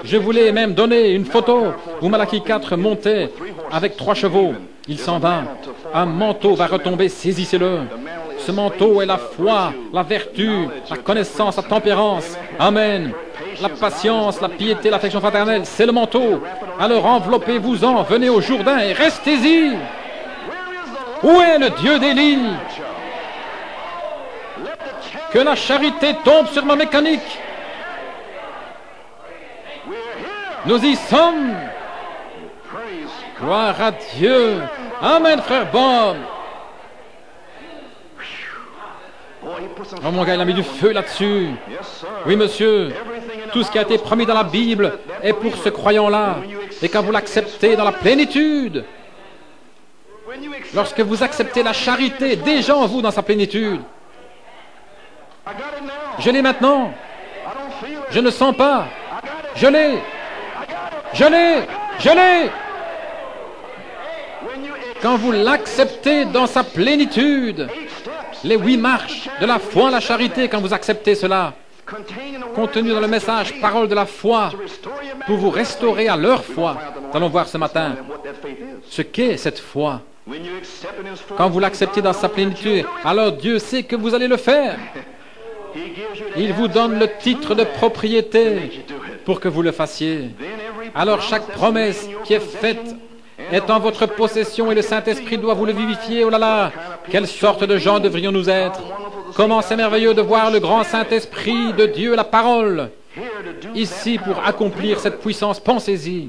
Je voulais même donner une photo où Malachie 4 montait avec 3 chevaux. Il s'en va. Un manteau va retomber, saisissez-le. Ce manteau est la foi, la vertu, la connaissance, la tempérance. Amen. La patience, la piété, l'affection fraternelle, c'est le manteau. Alors enveloppez-vous-en, venez au Jourdain et restez-y. Où est le Dieu d'Élie? Que la charité tombe sur ma mécanique. Nous y sommes. Gloire à Dieu. Amen, frère Bob. Oh mon gars, il a mis du feu là-dessus. Oui, monsieur. Tout ce qui a été promis dans la Bible est pour ce croyant-là. Et quand vous l'acceptez dans la plénitude, lorsque vous acceptez la charité déjà en vous dans sa plénitude, je l'ai maintenant. Je ne sens pas. Je l'ai. Je l'ai. Je l'ai. Quand vous l'acceptez dans sa plénitude, les 8 marches de la foi à la charité, quand vous acceptez cela, contenu dans le message parole de la foi, pour vous restaurer à leur foi. Nous allons voir ce matin ce qu'est cette foi. Quand vous l'acceptez dans sa plénitude, alors Dieu sait que vous allez le faire. Il vous donne le titre de propriété pour que vous le fassiez. Alors chaque promesse qui est faite est en votre possession et le Saint-Esprit doit vous le vivifier. Oh là là, quelle sorte de gens devrions-nous être? Comment c'est merveilleux de voir le grand Saint-Esprit de Dieu, la parole, ici pour accomplir cette puissance. Pensez-y.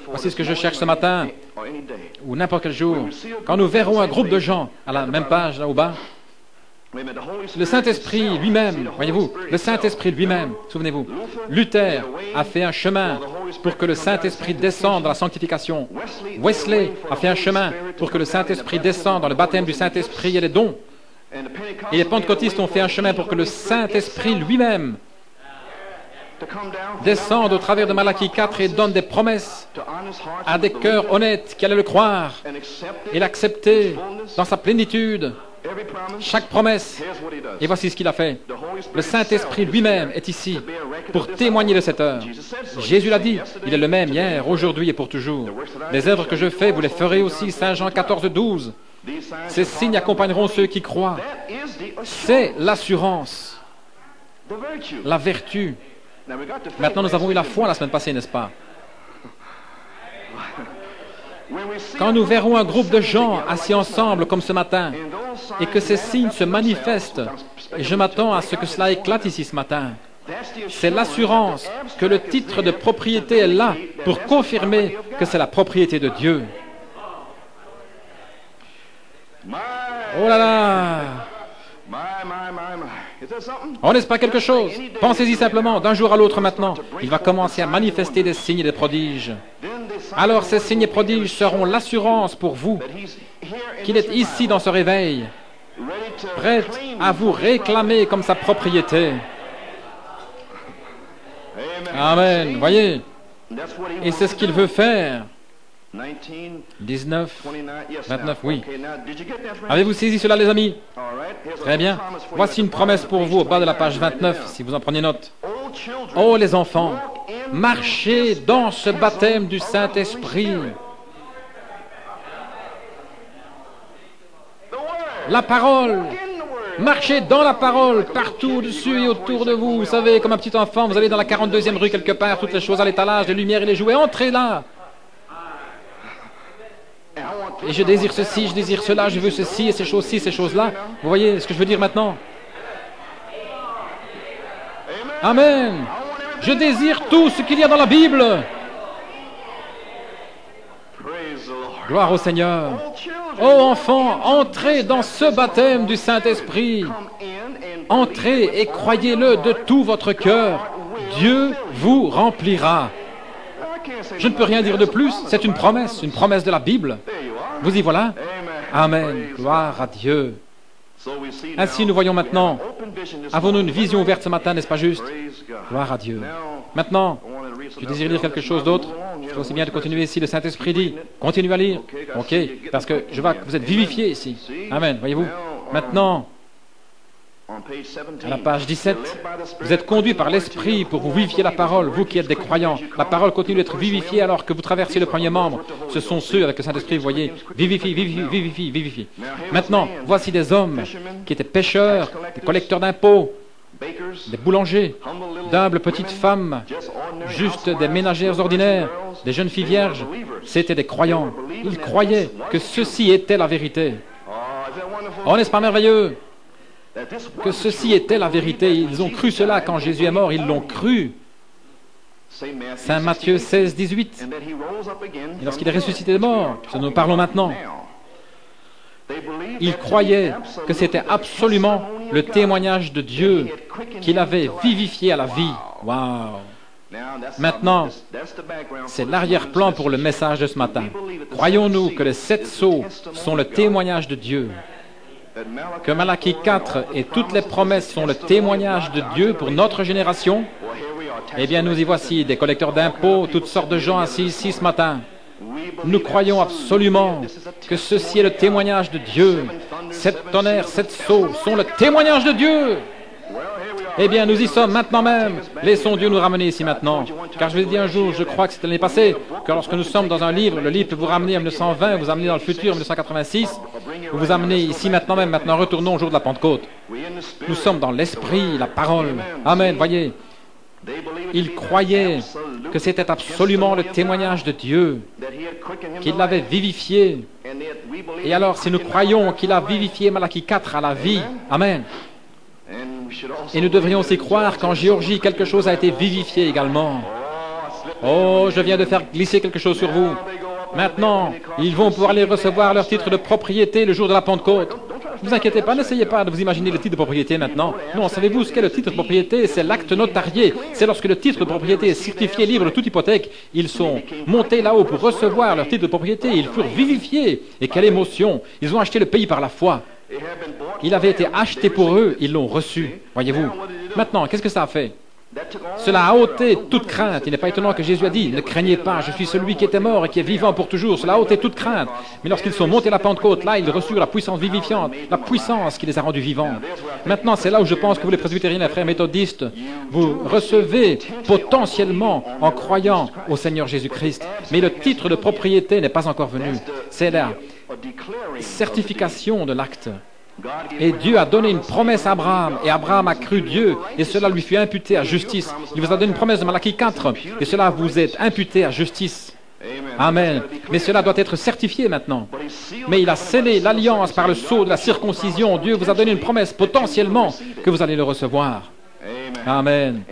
Voici ce que je cherche ce matin, ou n'importe quel jour. Quand nous verrons un groupe de gens, à la même page là au bas, le Saint-Esprit lui-même, voyez-vous, le Saint-Esprit lui-même, souvenez-vous, Luther a fait un chemin pour que le Saint-Esprit descende dans la sanctification. Wesley a fait un chemin pour que le Saint-Esprit descende dans le baptême du Saint-Esprit et les dons. Et les pentecôtistes ont fait un chemin pour que le Saint-Esprit lui-même descende au travers de Malachie 4 et donne des promesses à des cœurs honnêtes qui allaient le croire et l'accepter dans sa plénitude. Chaque promesse. Et voici ce qu'il a fait. Le Saint-Esprit lui-même est ici pour témoigner de cette heure. Jésus l'a dit, il est le même hier, aujourd'hui et pour toujours. Les œuvres que je fais, vous les ferez aussi. Saint Jean 14, 12. Ces signes accompagneront ceux qui croient. C'est l'assurance, la vertu. Maintenant, nous avons eu la foi la semaine passée, n'est-ce pas? Quand nous verrons un groupe de gens assis ensemble comme ce matin et que ces signes se manifestent, et je m'attends à ce que cela éclate ici ce matin, c'est l'assurance que le titre de propriété est là pour confirmer que c'est la propriété de Dieu. Oh là là! Oh, n'est-ce pas quelque chose? Pensez-y simplement, d'un jour à l'autre maintenant, il va commencer à manifester des signes et des prodiges. Alors ces signes et prodiges seront l'assurance pour vous qu'il est ici dans ce réveil, prêt à vous réclamer comme sa propriété. Amen. Voyez? Et c'est ce qu'il veut faire. 19, 29, oui. Avez-vous saisi cela, les amis? Très bien. Voici une promesse pour vous au bas de la page 29, si vous en prenez note. Oh, les enfants, marchez dans ce baptême du Saint-Esprit. La parole. Marchez dans la parole, partout au-dessus et autour de vous. Vous savez, comme un petit enfant, vous allez dans la 42e rue quelque part, toutes les choses à l'étalage, les lumières et les jouets, entrez là. Et je désire ceci, je désire cela, je veux ceci et ces choses-ci, ces choses-là. Vous voyez ce que je veux dire maintenant? Amen. Je désire tout ce qu'il y a dans la Bible. Gloire au Seigneur. Ô enfants, entrez dans ce baptême du Saint-Esprit. Entrez et croyez-le de tout votre cœur. Dieu vous remplira. Je ne peux rien dire de plus, c'est une promesse de la Bible. Vous y voilà? Amen. Gloire à Dieu. Ainsi, nous voyons maintenant. Avons-nous une vision ouverte ce matin, n'est-ce pas juste? Gloire à Dieu. Maintenant, tu désires lire quelque chose d'autre? Je ferai aussi bien de continuer ici. Le Saint-Esprit dit, continue à lire. Ok, parce que je vois que vous êtes vivifiés ici. Amen, voyez-vous. Maintenant, à la page 17, vous êtes conduits par l'Esprit pour vous vivifier la parole, vous qui êtes des croyants. La parole continue d'être vivifiée alors que vous traversez le premier membre. Ce sont ceux avec le Saint-Esprit, vous voyez, vivifie, vivifie, vivifie, vivifie. Maintenant, voici des hommes qui étaient pêcheurs, des collecteurs d'impôts, des boulangers, d'humbles petites femmes, juste des ménagères ordinaires, des jeunes filles vierges. C'étaient des croyants. Ils croyaient que ceci était la vérité. Oh, n'est-ce pas merveilleux? Que ceci était la vérité. Ils ont cru cela quand Jésus est mort, ils l'ont cru. Saint Matthieu 16, 18. Et lorsqu'il est ressuscité des morts, ce dont nous parlons maintenant, ils croyaient que c'était absolument le témoignage de Dieu qu'il avait vivifié à la vie. Waouh! Maintenant, c'est l'arrière-plan pour le message de ce matin. Croyons-nous que les 7 sceaux sont le témoignage de Dieu? Que Malachie 4 et toutes les promesses sont le témoignage de Dieu pour notre génération? Eh bien, nous y voici, des collecteurs d'impôts, toutes sortes de gens assis ici ce matin. Nous croyons absolument que ceci est le témoignage de Dieu. 7 tonnerres, 7 sceaux sont le témoignage de Dieu. Eh bien, nous y sommes maintenant même. Laissons Dieu nous ramener ici maintenant. Car je vous ai dit un jour, je crois que c'était l'année passée, que lorsque nous sommes dans un livre, le livre peut vous ramener en 1920, vous amener dans le futur, en 1986, vous vous amenez ici maintenant même. Maintenant, retournons au jour de la Pentecôte. Nous sommes dans l'Esprit, la parole. Amen, voyez. Ils croyaient que c'était absolument le témoignage de Dieu, qu'il l'avait vivifié. Et alors, si nous croyons qu'il a vivifié Malachie 4 à la vie, amen. Et nous devrions aussi croire qu'en Géorgie, quelque chose a été vivifié également. Oh, je viens de faire glisser quelque chose sur vous. Maintenant, ils vont pouvoir aller recevoir leur titre de propriété le jour de la Pentecôte. Ne vous inquiétez pas, n'essayez pas de vous imaginer le titre de propriété maintenant. Non, savez-vous ce qu'est le titre de propriété? C'est l'acte notarié. C'est lorsque le titre de propriété est certifié libre de toute hypothèque. Ils sont montés là-haut pour recevoir leur titre de propriété. Ils furent vivifiés. Et quelle émotion! Ils ont acheté le pays par la foi. Il avait été acheté pour eux, ils l'ont reçu. Voyez-vous. Maintenant, qu'est-ce que ça a fait? Cela a ôté toute crainte. Il n'est pas étonnant que Jésus a dit, ne craignez pas, je suis celui qui était mort et qui est vivant pour toujours. Cela a ôté toute crainte. Mais lorsqu'ils sont montés à la Pentecôte, là, ils reçurent la puissance vivifiante, la puissance qui les a rendus vivants. Maintenant, c'est là où je pense que vous, les presbytériens, les frères méthodistes, vous recevez potentiellement en croyant au Seigneur Jésus-Christ. Mais le titre de propriété n'est pas encore venu. C'est la certification de l'acte. Et Dieu a donné une promesse à Abraham, et Abraham a cru Dieu, et cela lui fut imputé à justice. Il vous a donné une promesse de Malachie 4, et cela vous est imputé à justice. Amen. Mais cela doit être certifié maintenant. Mais il a scellé l'alliance par le sceau de la circoncision. Dieu vous a donné une promesse potentiellement que vous allez le recevoir. Amen.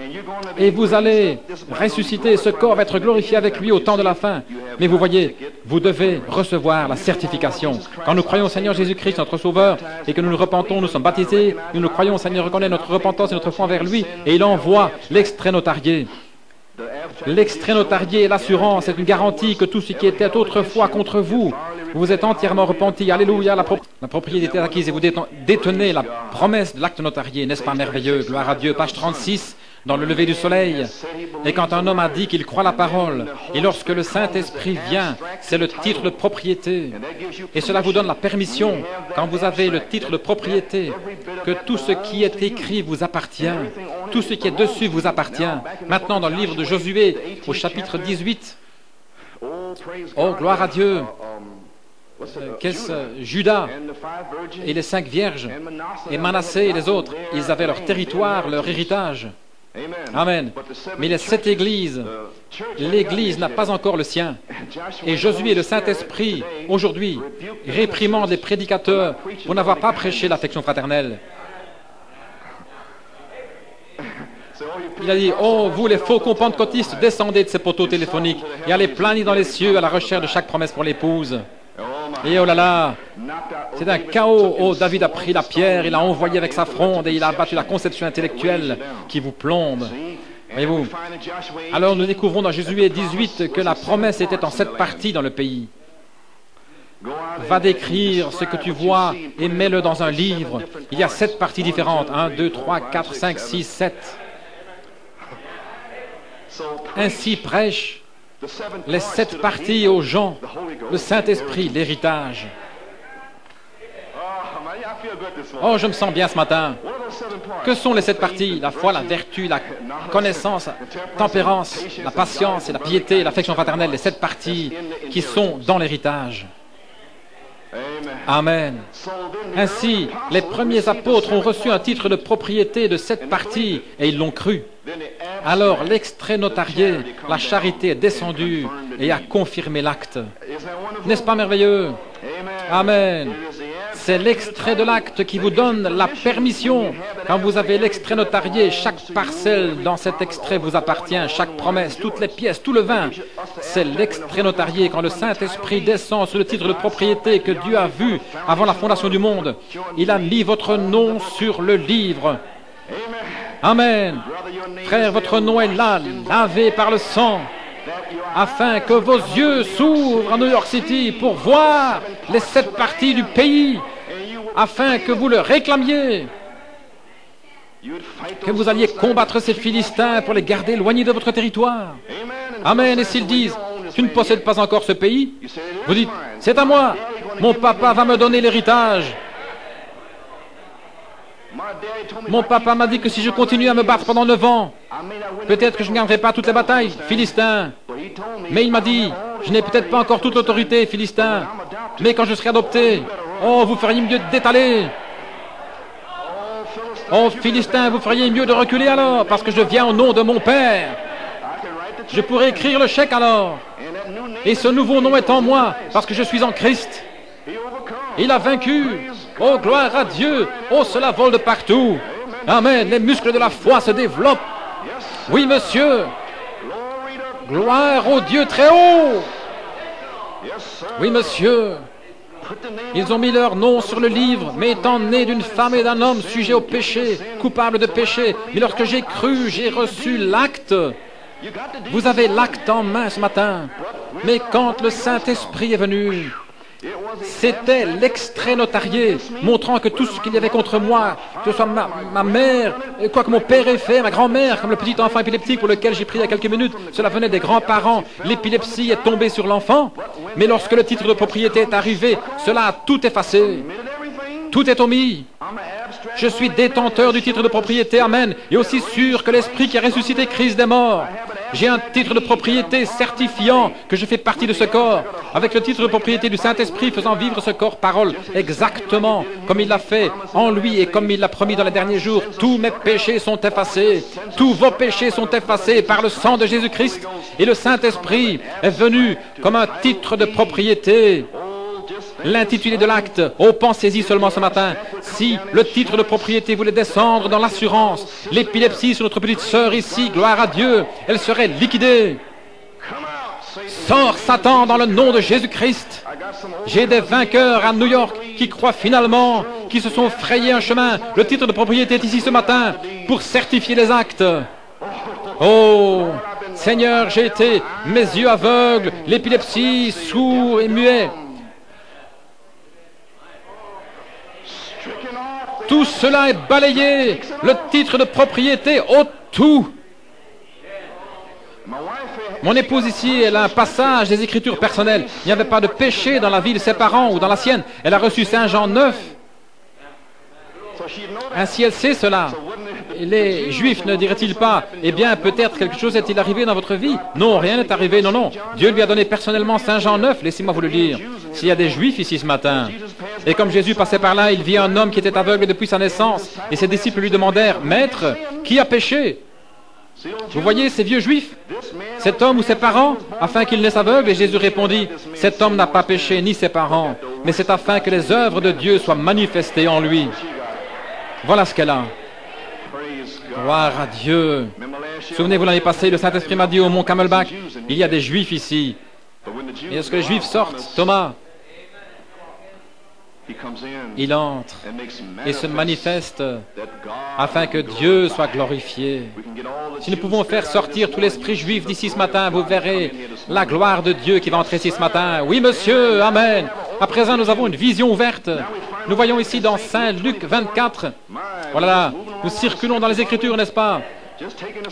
Et vous allez ressusciter, ce corps va être glorifié avec lui au temps de la fin. Mais vous voyez, vous devez recevoir la certification. Quand nous croyons au Seigneur Jésus-Christ, notre Sauveur, et que nous nous repentons, nous sommes baptisés, nous croyons au Seigneur, reconnaît notre repentance et notre foi envers lui, et il envoie l'extrait notarié. L'extrait notarié est l'assurance, c'est une garantie que tout ce qui était autrefois contre vous, vous êtes entièrement repenti. Alléluia, la propriété est acquise et vous détenez la promesse de l'acte notarié. N'est-ce pas merveilleux? Gloire à Dieu. Page 36, dans le lever du soleil. Et quand un homme a dit qu'il croit la parole, et lorsque le Saint-Esprit vient, c'est le titre de propriété. Et cela vous donne la permission, quand vous avez le titre de propriété, que tout ce qui est écrit vous appartient. Tout ce qui est dessus vous appartient. Maintenant, dans le livre de Josué, au chapitre 18, oh, gloire à Dieu! Qu'est-ce Judas et les 5 vierges, et Manassé et les autres, ils avaient leur territoire, leur héritage. Amen. Mais les 7 églises, l'Église n'a pas encore le sien. Et Josué et le Saint-Esprit, aujourd'hui, réprimandent les prédicateurs pour n'avoir pas prêché l'affection fraternelle. Il a dit, oh, vous les faux pentecôtistes, descendez de ces poteaux téléphoniques et allez planer dans les cieux à la recherche de chaque promesse pour l'épouse. Et oh là là, c'est un chaos. Oh, David a pris la pierre, il a envoyé avec sa fronde et il a abattu la conception intellectuelle qui vous plombe. Voyez-vous. Alors nous découvrons dans Josué 18 que la promesse était en 7 parties dans le pays. Va décrire ce que tu vois et mets-le dans un livre. Il y a 7 parties différentes. 1, 2, 3, 4, 5, 6, 7. Ainsi prêche les 7 parties aux gens, le Saint-Esprit, l'héritage. Oh, je me sens bien ce matin. Que sont les 7 parties? La foi, la vertu, la connaissance, la tempérance, la patience et la piété, l'affection fraternelle, les 7 parties qui sont dans l'héritage. Amen. Ainsi, les premiers apôtres ont reçu un titre de propriété de 7 parties et ils l'ont cru. Alors l'extrait notarié, la charité est descendue et a confirmé l'acte. N'est-ce pas merveilleux? Amen. C'est l'extrait de l'acte qui vous donne la permission. Quand vous avez l'extrait notarié, chaque parcelle dans cet extrait vous appartient, chaque promesse, toutes les pièces, tout le vin. C'est l'extrait notarié. Quand le Saint-Esprit descend sur le titre de propriété que Dieu a vu avant la fondation du monde, il a mis votre nom sur le livre. Amen. Frère, votre nom est là, lavé par le sang, afin que vos yeux s'ouvrent à New York City pour voir les 7 parties du pays, afin que vous le réclamiez, que vous alliez combattre ces Philistins pour les garder éloignés de votre territoire. Amen. Et s'ils disent, tu ne possèdes pas encore ce pays, vous dites, c'est à moi, mon papa va me donner l'héritage. Mon papa m'a dit que si je continue à me battre pendant 9 ans, peut-être que je ne gagnerai pas toutes les batailles, Philistins. Mais il m'a dit, je n'ai peut-être pas encore toute l'autorité, Philistins, mais quand je serai adopté, oh, vous feriez mieux d'étaler. Oh, Philistins, vous feriez mieux de reculer alors, parce que je viens au nom de mon Père. Je pourrais écrire le chèque alors. Et ce nouveau nom est en moi, parce que je suis en Christ. Il a vaincu. Oh, gloire à Dieu. Oh, cela vole de partout. Amen. Les muscles de la foi se développent. Oui, monsieur. Gloire au Dieu très haut. Oui, monsieur. Ils ont mis leur nom sur le livre, mais étant nés d'une femme et d'un homme sujet au péché, coupable de péché. Mais lorsque j'ai cru, j'ai reçu l'acte. Vous avez l'acte en main ce matin. Mais quand le Saint-Esprit est venu, c'était l'extrait notarié, montrant que tout ce qu'il y avait contre moi, que ce soit ma mère, quoi que mon père ait fait, ma grand-mère, comme le petit enfant épileptique pour lequel j'ai prié il y a quelques minutes, cela venait des grands-parents. L'épilepsie est tombée sur l'enfant, mais lorsque le titre de propriété est arrivé, cela a tout effacé. Tout est omis. Je suis détenteur du titre de propriété, amen, et aussi sûr que l'Esprit qui a ressuscité Christ des morts. J'ai un titre de propriété certifiant que je fais partie de ce corps, avec le titre de propriété du Saint-Esprit faisant vivre ce corps parole exactement comme il l'a fait en lui et comme il l'a promis dans les derniers jours. Tous mes péchés sont effacés, tous vos péchés sont effacés par le sang de Jésus-Christ, et le Saint-Esprit est venu comme un titre de propriété. L'intitulé de l'acte, oh, pensez-y seulement ce matin. Si le titre de propriété voulait descendre dans l'assurance, l'épilepsie sur notre petite sœur ici, gloire à Dieu, elle serait liquidée. Sors Satan dans le nom de Jésus-Christ. J'ai des vainqueurs à New York qui croient finalement, qui se sont frayés un chemin. Le titre de propriété est ici ce matin pour certifier les actes. Oh, Seigneur, j'ai été mes yeux aveugles, l'épilepsie, sourd et muet. Tout cela est balayé. Le titre de propriété ôté tout. Mon épouse ici, elle a un passage des Écritures personnelles. Il n'y avait pas de péché dans la vie de ses parents ou dans la sienne. Elle a reçu Saint Jean 9. Ainsi, elle sait cela. Les Juifs ne diraient-ils pas, eh bien, peut-être quelque chose est-il arrivé dans votre vie? Non, rien n'est arrivé, non, non. Dieu lui a donné personnellement Saint Jean 9, laissez-moi vous le dire. S'il y a des Juifs ici ce matin, et comme Jésus passait par là, il vit un homme qui était aveugle depuis sa naissance, et ses disciples lui demandèrent, Maître, qui a péché? Vous voyez ces vieux Juifs? Cet homme ou ses parents, afin qu'il naisse aveugle? Et Jésus répondit, cet homme n'a pas péché, ni ses parents, mais c'est afin que les œuvres de Dieu soient manifestées en lui. Voilà ce qu'elle a. Gloire à Dieu. Souvenez-vous l'année passée, le Saint-Esprit m'a dit au mont Camelback, il y a des Juifs ici. Et lorsque les Juifs sortent, Thomas, il entre et se manifeste afin que Dieu soit glorifié. Si nous pouvons faire sortir tout l'esprit juif d'ici ce matin, vous verrez la gloire de Dieu qui va entrer ici ce matin. Oui, monsieur, amen. À présent, nous avons une vision ouverte. Nous voyons ici dans Saint Luc 24. Voilà, nous circulons dans les Écritures, n'est-ce pas?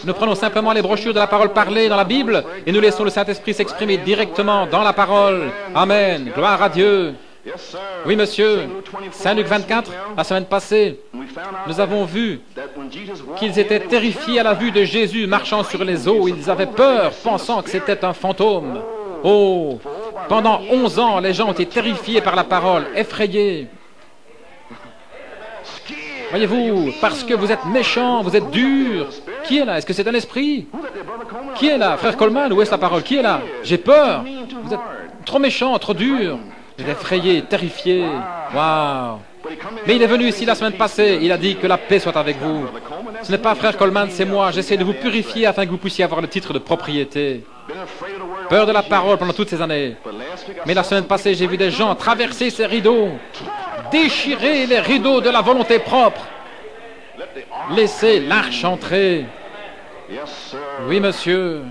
Nous prenons simplement les brochures de la parole parlée dans la Bible et nous laissons le Saint-Esprit s'exprimer directement dans la parole. Amen. Gloire à Dieu. Oui, monsieur. Saint Luc 24, la semaine passée, nous avons vu qu'ils étaient terrifiés à la vue de Jésus marchant sur les eaux. Ils avaient peur, pensant que c'était un fantôme. Oh, pendant 11 ans, les gens ont été terrifiés par la parole, effrayés. Voyez-vous, parce que vous êtes méchants, vous êtes durs. Qui est là? Est-ce que c'est un esprit? Qui est là? Frère Coleman, où est la parole? Qui est là? J'ai peur. Vous êtes trop méchants, trop durs. Vous êtes effrayés, terrifiés. Waouh! Mais il est venu ici la semaine passée. Il a dit que la paix soit avec vous. Ce n'est pas frère Coleman, c'est moi. J'essaie de vous purifier afin que vous puissiez avoir le titre de propriété. Peur de la parole pendant toutes ces années. Mais la semaine passée, j'ai vu des gens traverser ces rideaux, déchirer les rideaux de la volonté propre. Laissez l'arche entrer. Oui, monsieur.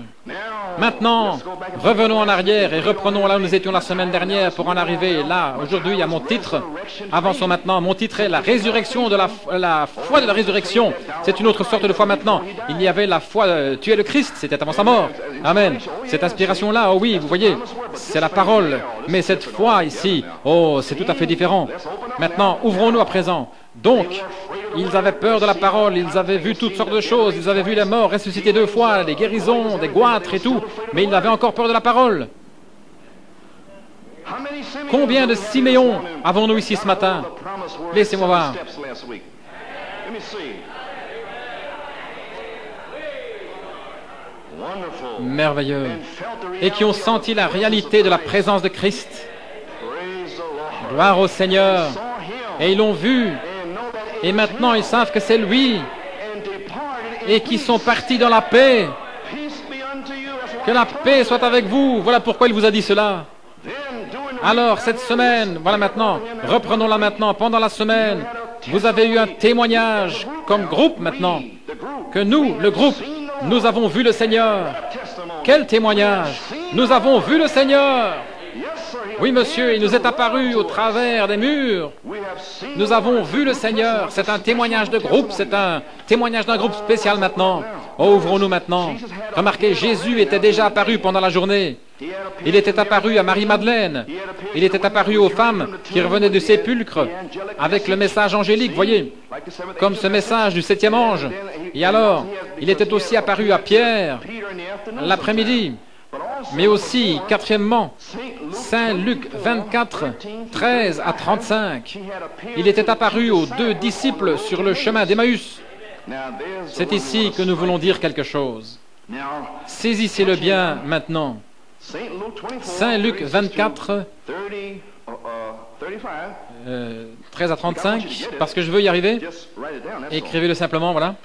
Maintenant, revenons en arrière et reprenons là où nous étions la semaine dernière pour en arriver là, aujourd'hui, à mon titre. Avançons maintenant. Mon titre est la résurrection de la foi de la résurrection. C'est une autre sorte de foi maintenant. Il y avait la foi, tu es le Christ, c'était avant sa mort. Amen. Cette inspiration-là, oh oui, vous voyez, c'est la parole. Mais cette foi ici, oh, c'est tout à fait différent. Maintenant, ouvrons-nous à présent. Donc, ils avaient peur de la parole, ils avaient vu toutes sortes de choses, ils avaient vu les morts ressusciter 2 fois, des guérisons, des goitres et tout, mais ils avaient encore peur de la parole. Combien de Siméon avons-nous ici ce matin? Laissez-moi voir. Merveilleux. Et qui ont senti la réalité de la présence de Christ. Gloire au Seigneur. Et ils l'ont vu. Et maintenant, ils savent que c'est lui. Et qui sont partis dans la paix. Que la paix soit avec vous. Voilà pourquoi il vous a dit cela. Alors, cette semaine, voilà maintenant, reprenons-la maintenant. Pendant la semaine, vous avez eu un témoignage comme groupe maintenant. Que nous, le groupe, nous avons vu le Seigneur. Quel témoignage! Nous avons vu le Seigneur. Oui, monsieur, il nous est apparu au travers des murs. Nous avons vu le Seigneur. C'est un témoignage de groupe, c'est un témoignage d'un groupe spécial maintenant. Oh, ouvrons-nous maintenant. Remarquez, Jésus était déjà apparu pendant la journée. Il était apparu à Marie-Madeleine. Il était apparu aux femmes qui revenaient du sépulcre avec le message angélique, voyez, comme ce message du 7e ange. Et alors, il était aussi apparu à Pierre l'après-midi. Mais aussi, quatrièmement, Saint Luc 24, 13 à 35. Il était apparu aux 2 disciples sur le chemin d'Emmaüs. C'est ici que nous voulons dire quelque chose. Saisissez-le bien maintenant. Saint Luc 24, 13 à 35, parce que je veux y arriver. Écrivez-le simplement, voilà.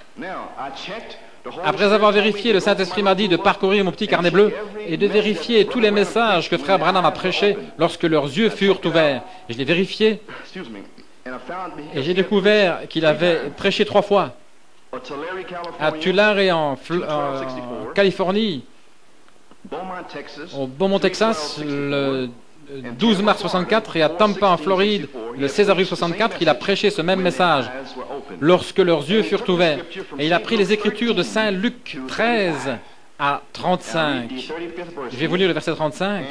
Après avoir vérifié, le Saint-Esprit m'a dit de parcourir mon petit carnet bleu et de vérifier tous les messages que Frère Branham a prêchés lorsque leurs yeux furent ouverts. Et je l'ai vérifié et j'ai découvert qu'il avait prêché 3 fois. À Tulare et en Californie, au Beaumont, Texas, le 12 mars 64 et à Tampa en Floride le 16 avril 64, il a prêché ce même message lorsque leurs yeux furent ouverts. Et il a pris les Écritures de Saint Luc 13 à 35. Je vais vous lire le verset 35.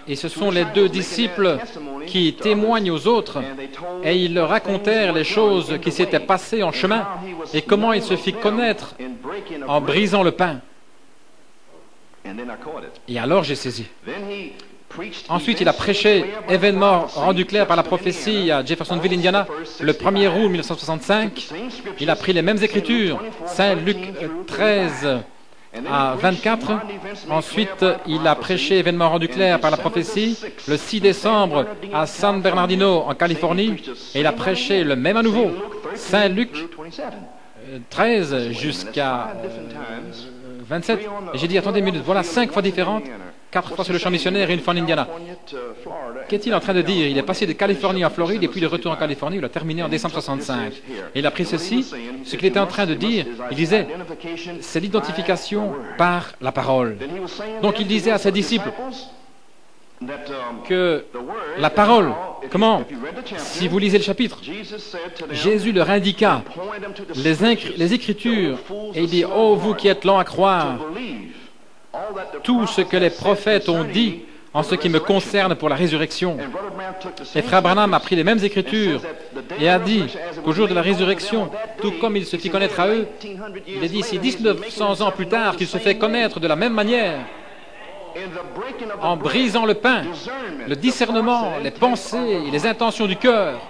Et ce sont les deux disciples qui témoignent aux autres et ils leur racontèrent les choses qui s'étaient passées en chemin et comment il se fit connaître en brisant le pain. Et alors j'ai saisi. Ensuite, il a prêché événement rendu clair par la prophétie à Jeffersonville, Indiana, le 1er août 1965. Il a pris les mêmes Écritures, Saint Luc 13 à 24. Ensuite, il a prêché événement rendu clair par la prophétie le 6 décembre à San Bernardino, en Californie. Et il a prêché le même à nouveau, Saint Luc 13 jusqu'à 27. Et j'ai dit, attendez une minute, voilà 5 fois différentes, 4 fois sur le champ missionnaire et 1 fois en Indiana. Qu'est-il en train de dire? Il est passé de Californie en Floride et puis de retour en Californie, il a terminé en décembre 65. Et il a pris ceci, ce qu'il était en train de dire, il disait, c'est l'identification par la parole. Donc il disait à ses disciples que la parole, comment? Si vous lisez le chapitre, Jésus leur indiqua les Écritures et il dit, oh vous qui êtes lents à croire, tout ce que les prophètes ont dit en ce qui me concerne pour la résurrection. Et Frère Branham a pris les mêmes Écritures et a dit qu'au jour de la résurrection, tout comme il se fit connaître à eux, il a dit, c'est 1900 ans plus tard qu'il se fait connaître de la même manière, en brisant le pain, le discernement, les pensées et les intentions du cœur.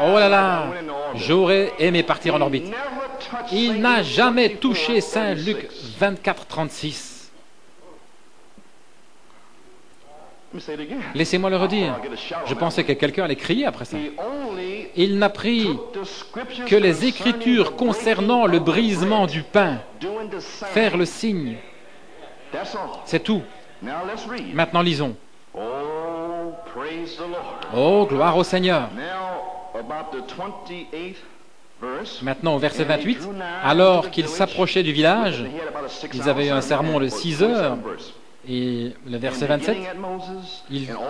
Oh là là, j'aurais aimé partir en orbite. Il n'a jamais touché Saint Luc 24, 36. Laissez-moi le redire. Je pensais que quelqu'un allait crier après ça. Il n'a pris que les Écritures concernant le brisement du pain, faire le signe. C'est tout. Maintenant, lisons. Oh, gloire au Seigneur. Maintenant, au verset 28, alors qu'ils s'approchaient du village, ils avaient eu un sermon de 6 heures, et le verset 27,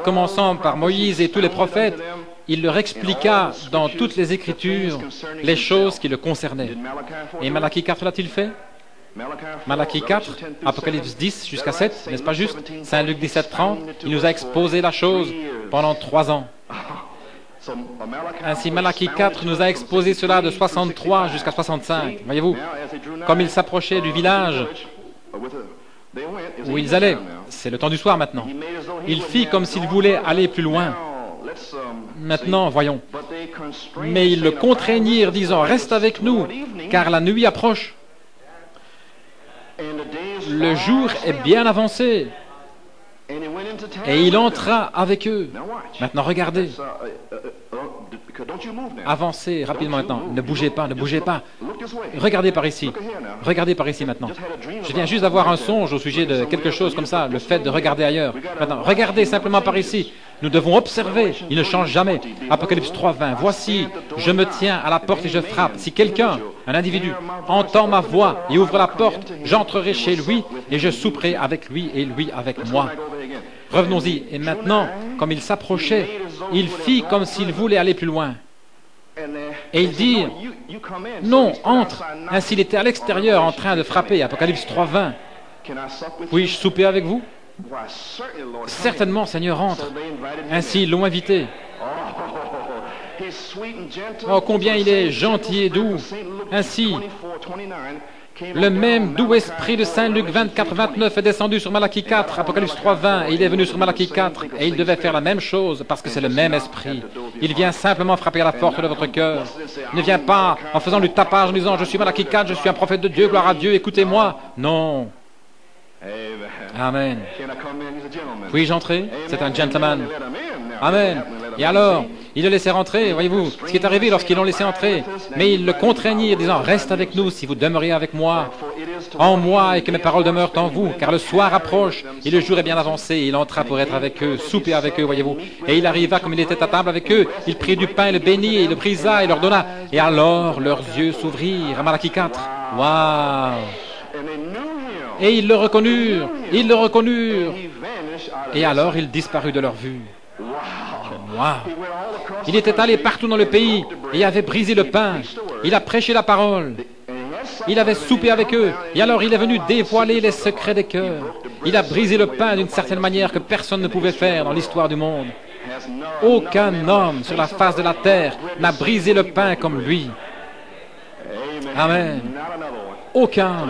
commençant par Moïse et tous les prophètes, il leur expliqua dans toutes les Écritures les choses qui le concernaient. Et Malachie 4 l'a-t-il fait? Malachie 4, Apocalypse 10 jusqu'à 7, n'est-ce pas juste? Saint Luc 17, 30, il nous a exposé la chose pendant 3 ans. Ainsi, Malachie 4 nous a exposé cela de 63 jusqu'à 65. Voyez-vous, comme ils s'approchaient du village où ils allaient, c'est le temps du soir maintenant, il fit comme s'il voulait aller plus loin. Maintenant, voyons. Mais ils le contraignirent, disant, reste avec nous, car la nuit approche. Le jour est bien avancé. Et il entra avec eux. Maintenant, regardez. Avancez rapidement maintenant. Ne bougez pas, ne bougez pas. Regardez par ici. Regardez par ici maintenant. Je viens juste d'avoir un songe au sujet de quelque chose comme ça, le fait de regarder ailleurs. Maintenant, regardez simplement par ici. Nous devons observer. Il ne change jamais. Apocalypse 3, 20. Voici, je me tiens à la porte et je frappe. Si quelqu'un, un individu, entend ma voix et ouvre la porte, j'entrerai chez lui et je souperai avec lui et lui avec moi. Revenons-y. Et maintenant, comme il s'approchait, il fit comme s'il voulait aller plus loin. Et il dit, non, entre. Ainsi, il était à l'extérieur en train de frapper. Apocalypse 3, 20. Puis-je souper avec vous? Certainement, Seigneur, entre. Ainsi, ils l'ont invité. Oh, combien il est gentil et doux. Ainsi, le même doux esprit de Saint Luc 24, 29 est descendu sur Malachie 4, Apocalypse 3, 20, et il est venu sur Malachie 4, et il devait faire la même chose, parce que c'est le même esprit. Il vient simplement frapper à la porte de votre cœur. Il ne vient pas en faisant du tapage, en disant, je suis Malachie 4, je suis un prophète de Dieu, gloire à Dieu, écoutez-moi. Non. Amen. Puis-je entrer? C'est un gentleman. Amen. Et alors, il le laissait rentrer, voyez-vous, ce qui est arrivé lorsqu'ils l'ont laissé entrer. Mais il le contraignit, disant, reste avec nous si vous demeurez avec moi, en moi, et que mes paroles demeurent en vous, car le soir approche, et le jour est bien avancé, et il entra pour être avec eux, souper avec eux, voyez-vous. Et il arriva comme il était à table avec eux, il prit du pain, il le bénit, et il le brisa, et leur donna. Et alors, leurs yeux s'ouvrirent, à Malachie 4. Waouh! Et ils le reconnurent, ils le reconnurent. Et alors il disparut de leur vue. Wow. Il était allé partout dans le pays et avait brisé le pain. Il a prêché la parole. Il avait soupé avec eux. Et alors il est venu dévoiler les secrets des cœurs. Il a brisé le pain d'une certaine manière que personne ne pouvait faire dans l'histoire du monde. Aucun homme sur la face de la terre n'a brisé le pain comme lui. Amen. Aucun.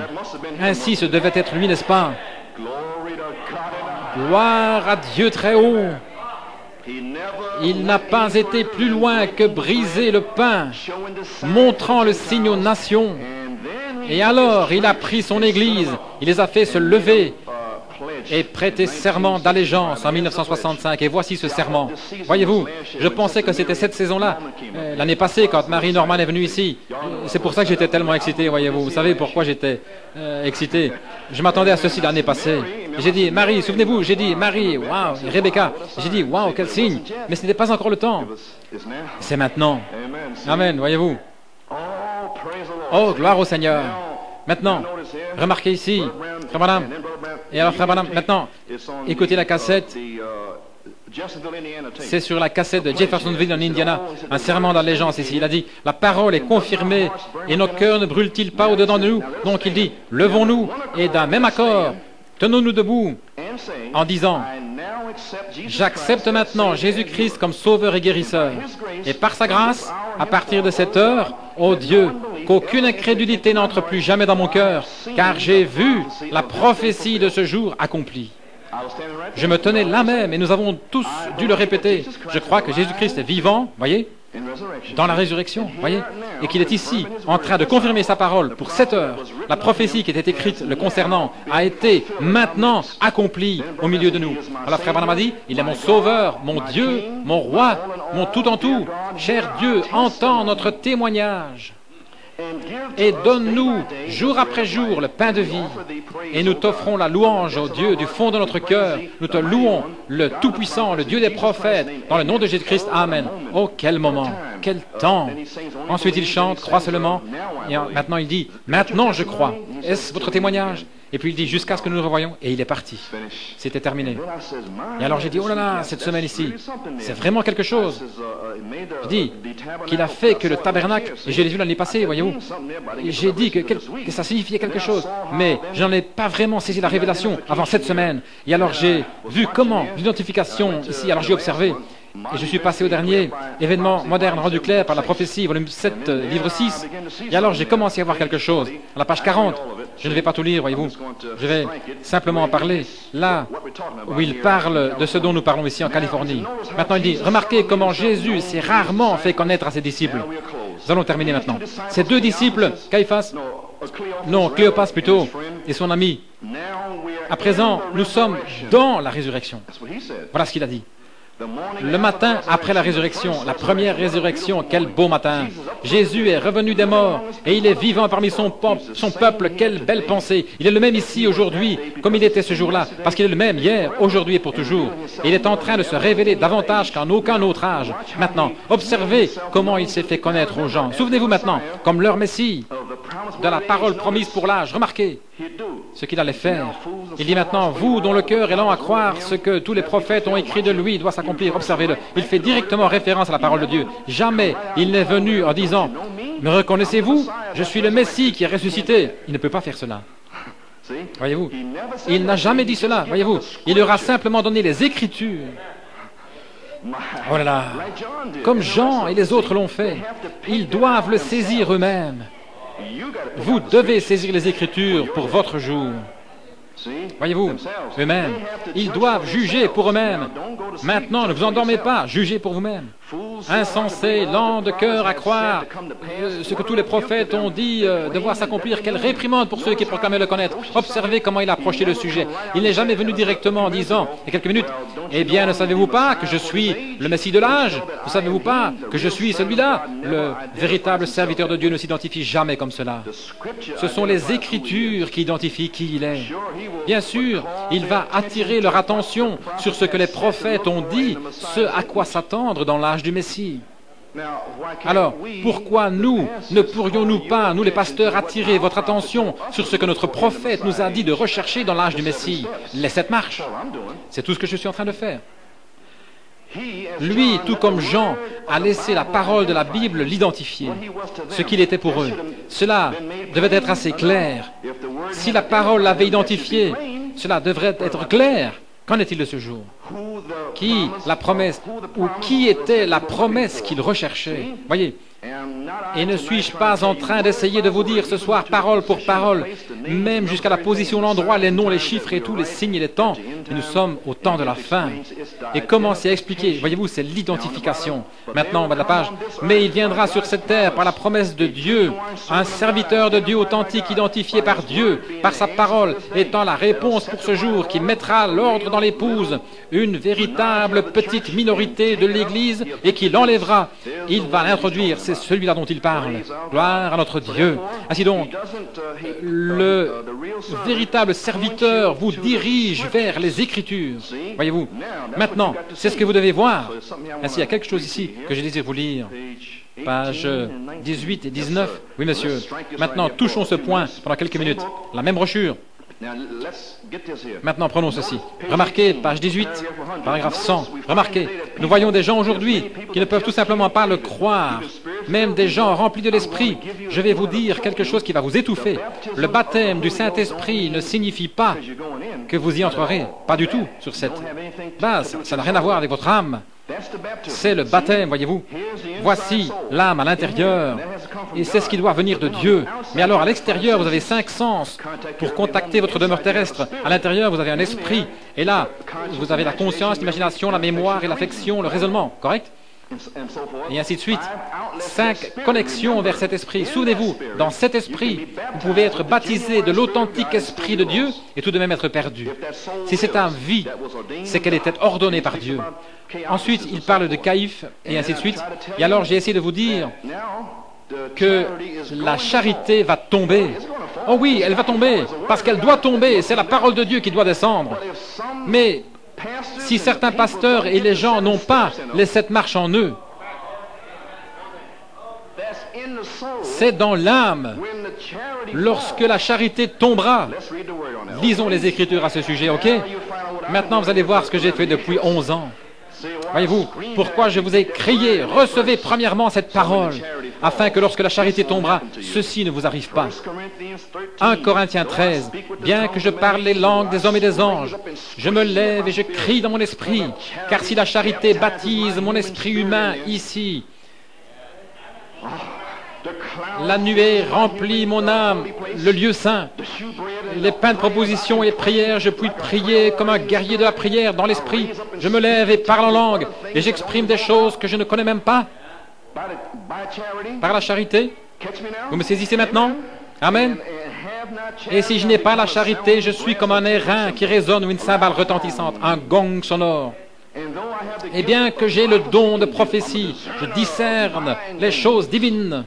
Ainsi ce devait être lui, n'est-ce pas? Gloire à Dieu très haut. Il n'a pas été plus loin que briser le pain, montrant le signe aux nations. Et alors, il a pris son Église, il les a fait se lever et prêter serment d'allégeance en 1965. Et voici ce serment. Voyez-vous, je pensais que c'était cette saison-là, l'année passée, quand Marie Norman est venue ici. C'est pour ça que j'étais tellement excité, voyez-vous. Vous savez pourquoi j'étais excité? Je m'attendais à ceci l'année passée. J'ai dit, Marie, souvenez-vous, j'ai dit, Marie, waouh, Rebecca. J'ai dit, waouh, quel signe. Mais ce n'était pas encore le temps. C'est maintenant. Amen, voyez-vous. Oh, gloire au Seigneur. Maintenant, remarquez ici, Frère Branham. Et alors, Frère Branham, maintenant, écoutez la cassette. C'est sur la cassette de Jeffersonville en Indiana, un serment d'allégeance ici. Il a dit, la parole est confirmée et nos cœurs ne brûlent-ils pas au-dedans de nous? Donc il dit, levons-nous et d'un même accord, tenons-nous debout en disant, j'accepte maintenant Jésus-Christ comme sauveur et guérisseur. Et par sa grâce, à partir de cette heure, ô Dieu, qu'aucune incrédulité n'entre plus jamais dans mon cœur, car j'ai vu la prophétie de ce jour accomplie. Je me tenais là même, et nous avons tous dû le répéter. Je crois que Jésus-Christ est vivant, voyez, dans la résurrection, voyez, et qu'il est ici, en train de confirmer sa parole pour 7 heures. La prophétie qui était écrite le concernant a été maintenant accomplie au milieu de nous. Alors Frère Branham a dit, il est mon sauveur, mon Dieu, mon roi, mon tout en tout. Cher Dieu, entends notre témoignage. Et donne-nous jour après jour le pain de vie. Et nous t'offrons la louange, ô Dieu, du fond de notre cœur. Nous te louons, le Tout-Puissant, le Dieu des prophètes, dans le nom de Jésus-Christ. Amen. Oh, quel moment, quel temps. Ensuite, il chante, crois seulement. Et maintenant, il dit, maintenant je crois. Est-ce votre témoignage? Et puis il dit, jusqu'à ce que nous nous revoyions. Et il est parti. C'était terminé. Et alors j'ai dit, oh là là, cette semaine ici, c'est vraiment quelque chose. Je dis qu'il a fait que le tabernacle, et je l'ai vu l'année passée, voyez-vous, j'ai dit que ça signifiait quelque chose, mais je n'en ai pas vraiment saisi la révélation avant cette semaine. Et alors j'ai vu comment l'identification ici, alors j'ai observé, et je suis passé au dernier événement moderne rendu clair par la prophétie, volume 7, livre 6, et alors j'ai commencé à voir quelque chose, à la page 40. Je ne vais pas tout lire, voyez-vous. Je vais simplement en parler là où il parle de ce dont nous parlons ici en Californie. Maintenant, il dit, remarquez comment Jésus s'est rarement fait connaître à ses disciples. Nous allons terminer maintenant. Ces 2 disciples, Caiphas, non, Cléopas plutôt, et son ami. À présent, nous sommes dans la résurrection. Voilà ce qu'il a dit. Le matin après la résurrection, la première résurrection, quel beau matin. Jésus est revenu des morts et il est vivant parmi son peuple. Quelle belle pensée. Il est le même ici aujourd'hui comme il était ce jour-là, parce qu'il est le même hier, aujourd'hui et pour toujours. Et il est en train de se révéler davantage qu'en aucun autre âge. Maintenant, observez comment il s'est fait connaître aux gens. Souvenez-vous maintenant, comme leur Messie, de la parole promise pour l'âge. Remarquez ce qu'il allait faire. Il dit maintenant, vous dont le cœur est lent à croire ce que tous les prophètes ont écrit de lui doit s'accomplir. Observez-le. Il fait directement référence à la parole de Dieu. Jamais il n'est venu en disant, me reconnaissez-vous? Je suis le Messie qui est ressuscité. Il ne peut pas faire cela. Voyez-vous, il n'a jamais dit cela. Voyez-vous, il leur a simplement donné les Écritures. Oh là là, comme Jean et les autres l'ont fait. Ils doivent le saisir eux-mêmes. Vous devez saisir les Écritures pour votre jour. Voyez-vous, eux-mêmes, ils doivent juger pour eux-mêmes. Maintenant, ne vous endormez pas, jugez pour vous-même. Insensés, lents de cœur à croire ce que tous les prophètes ont dit devoir s'accomplir. Quelle réprimande pour ceux qui proclamaient le connaître. Observez comment il a approché le sujet. Il n'est jamais venu directement en disant, il y a quelques minutes, eh bien, ne savez-vous pas que je suis le Messie de l'âge? Ne savez-vous pas que je suis celui-là? Le véritable serviteur de Dieu ne s'identifie jamais comme cela. Ce sont les Écritures qui identifient qui il est. Bien sûr, il va attirer leur attention sur ce que les prophètes ont dit, ce à quoi s'attendre dans l'âge du Messie. Alors, pourquoi nous ne pourrions-nous pas, nous les pasteurs, attirer votre attention sur ce que notre prophète nous a dit de rechercher dans l'âge du Messie, les 7 marches? C'est tout ce que je suis en train de faire. Lui, tout comme Jean, a laissé la parole de la Bible l'identifier, ce qu'il était pour eux. Cela devait être assez clair. Si la parole l'avait identifié, cela devrait être clair. Qu'en est-il de ce jour? Qui la promesse, ou qui était la promesse qu'il recherchait? Voyez, et ne suis-je pas en train d'essayer de vous dire ce soir, parole pour parole, même jusqu'à la position, l'endroit, les noms, les chiffres et tous les signes et les temps, et nous sommes au temps de la fin. Et comment c'est expliqué? Voyez-vous, c'est l'identification. Maintenant, on va de la page. Mais il viendra sur cette terre par la promesse de Dieu, un serviteur de Dieu authentique, identifié par Dieu, par sa parole, étant la réponse pour ce jour, qui mettra l'ordre dans l'épouse, une véritable petite minorité de l'Église, et qui l'enlèvera. Il va l'introduire. C'est celui-là dont il parle. Gloire à notre Dieu. Ainsi donc, le véritable serviteur vous dirige vers les Écritures. Voyez-vous. Maintenant, c'est ce que vous devez voir. Ainsi, il y a quelque chose ici que je désire vous lire. Page 18 et 19. Oui, monsieur. Maintenant, touchons ce point pendant quelques minutes. La même brochure. Maintenant, prenons ceci. Remarquez, page 18, paragraphe 100. Remarquez, nous voyons des gens aujourd'hui qui ne peuvent tout simplement pas le croire. Même des gens remplis de l'Esprit. Je vais vous dire quelque chose qui va vous étouffer. Le baptême du Saint-Esprit ne signifie pas que vous y entrerez. Pas du tout sur cette base. Ça n'a rien à voir avec votre âme. C'est le baptême, voyez-vous. Voici l'âme à l'intérieur. Et c'est ce qui doit venir de Dieu. Mais alors, à l'extérieur, vous avez 5 sens pour contacter votre demeure terrestre. À l'intérieur, vous avez un esprit. Et là, vous avez la conscience, l'imagination, la mémoire et l'affection, le raisonnement. Correct? Et ainsi de suite. 5 connexions vers cet esprit. Souvenez-vous, dans cet esprit, vous pouvez être baptisé de l'authentique esprit de Dieu et tout de même être perdu. Si c'est un vie, c'est qu'elle était ordonnée par Dieu. Ensuite, il parle de Caïphe et ainsi de suite. Et alors, j'ai essayé de vous dire que la charité va tomber. Oh oui, elle va tomber, parce qu'elle doit tomber. C'est la parole de Dieu qui doit descendre. Mais si certains pasteurs et les gens n'ont pas les 7 marches en eux, c'est dans l'âme. Lorsque la charité tombera, lisons les Écritures à ce sujet, ok? Maintenant, vous allez voir ce que j'ai fait depuis 11 ans. Voyez-vous, pourquoi je vous ai crié, recevez premièrement cette parole, afin que lorsque la charité tombera, ceci ne vous arrive pas. 1 Corinthiens 13, bien que je parle les langues des hommes et des anges, je me lève et je crie dans mon esprit, car si la charité baptise mon esprit humain ici, la nuée remplit mon âme, le lieu saint. Les pains de proposition et les prières, je puis prier comme un guerrier de la prière dans l'esprit. Je me lève et parle en langue, et j'exprime des choses que je ne connais même pas. Par la charité. Vous me saisissez maintenant? Amen. Et si je n'ai pas la charité, je suis comme un airain qui résonne ou une cymbale retentissante, un gong sonore. Et bien que j'ai le don de prophétie, je discerne les choses divines,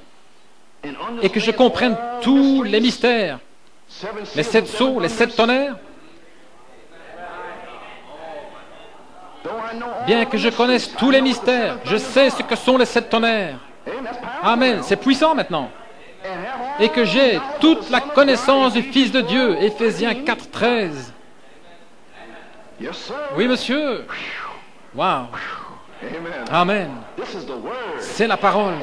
et que je comprenne tous les mystères, les 7 sceaux, les 7 tonnerres, bien que je connaisse tous les mystères, je sais ce que sont les 7 tonnerres. Amen, c'est puissant maintenant. Et que j'ai toute la connaissance du Fils de Dieu, Éphésiens 4, 13. Oui, monsieur. Wow. Amen. C'est la parole.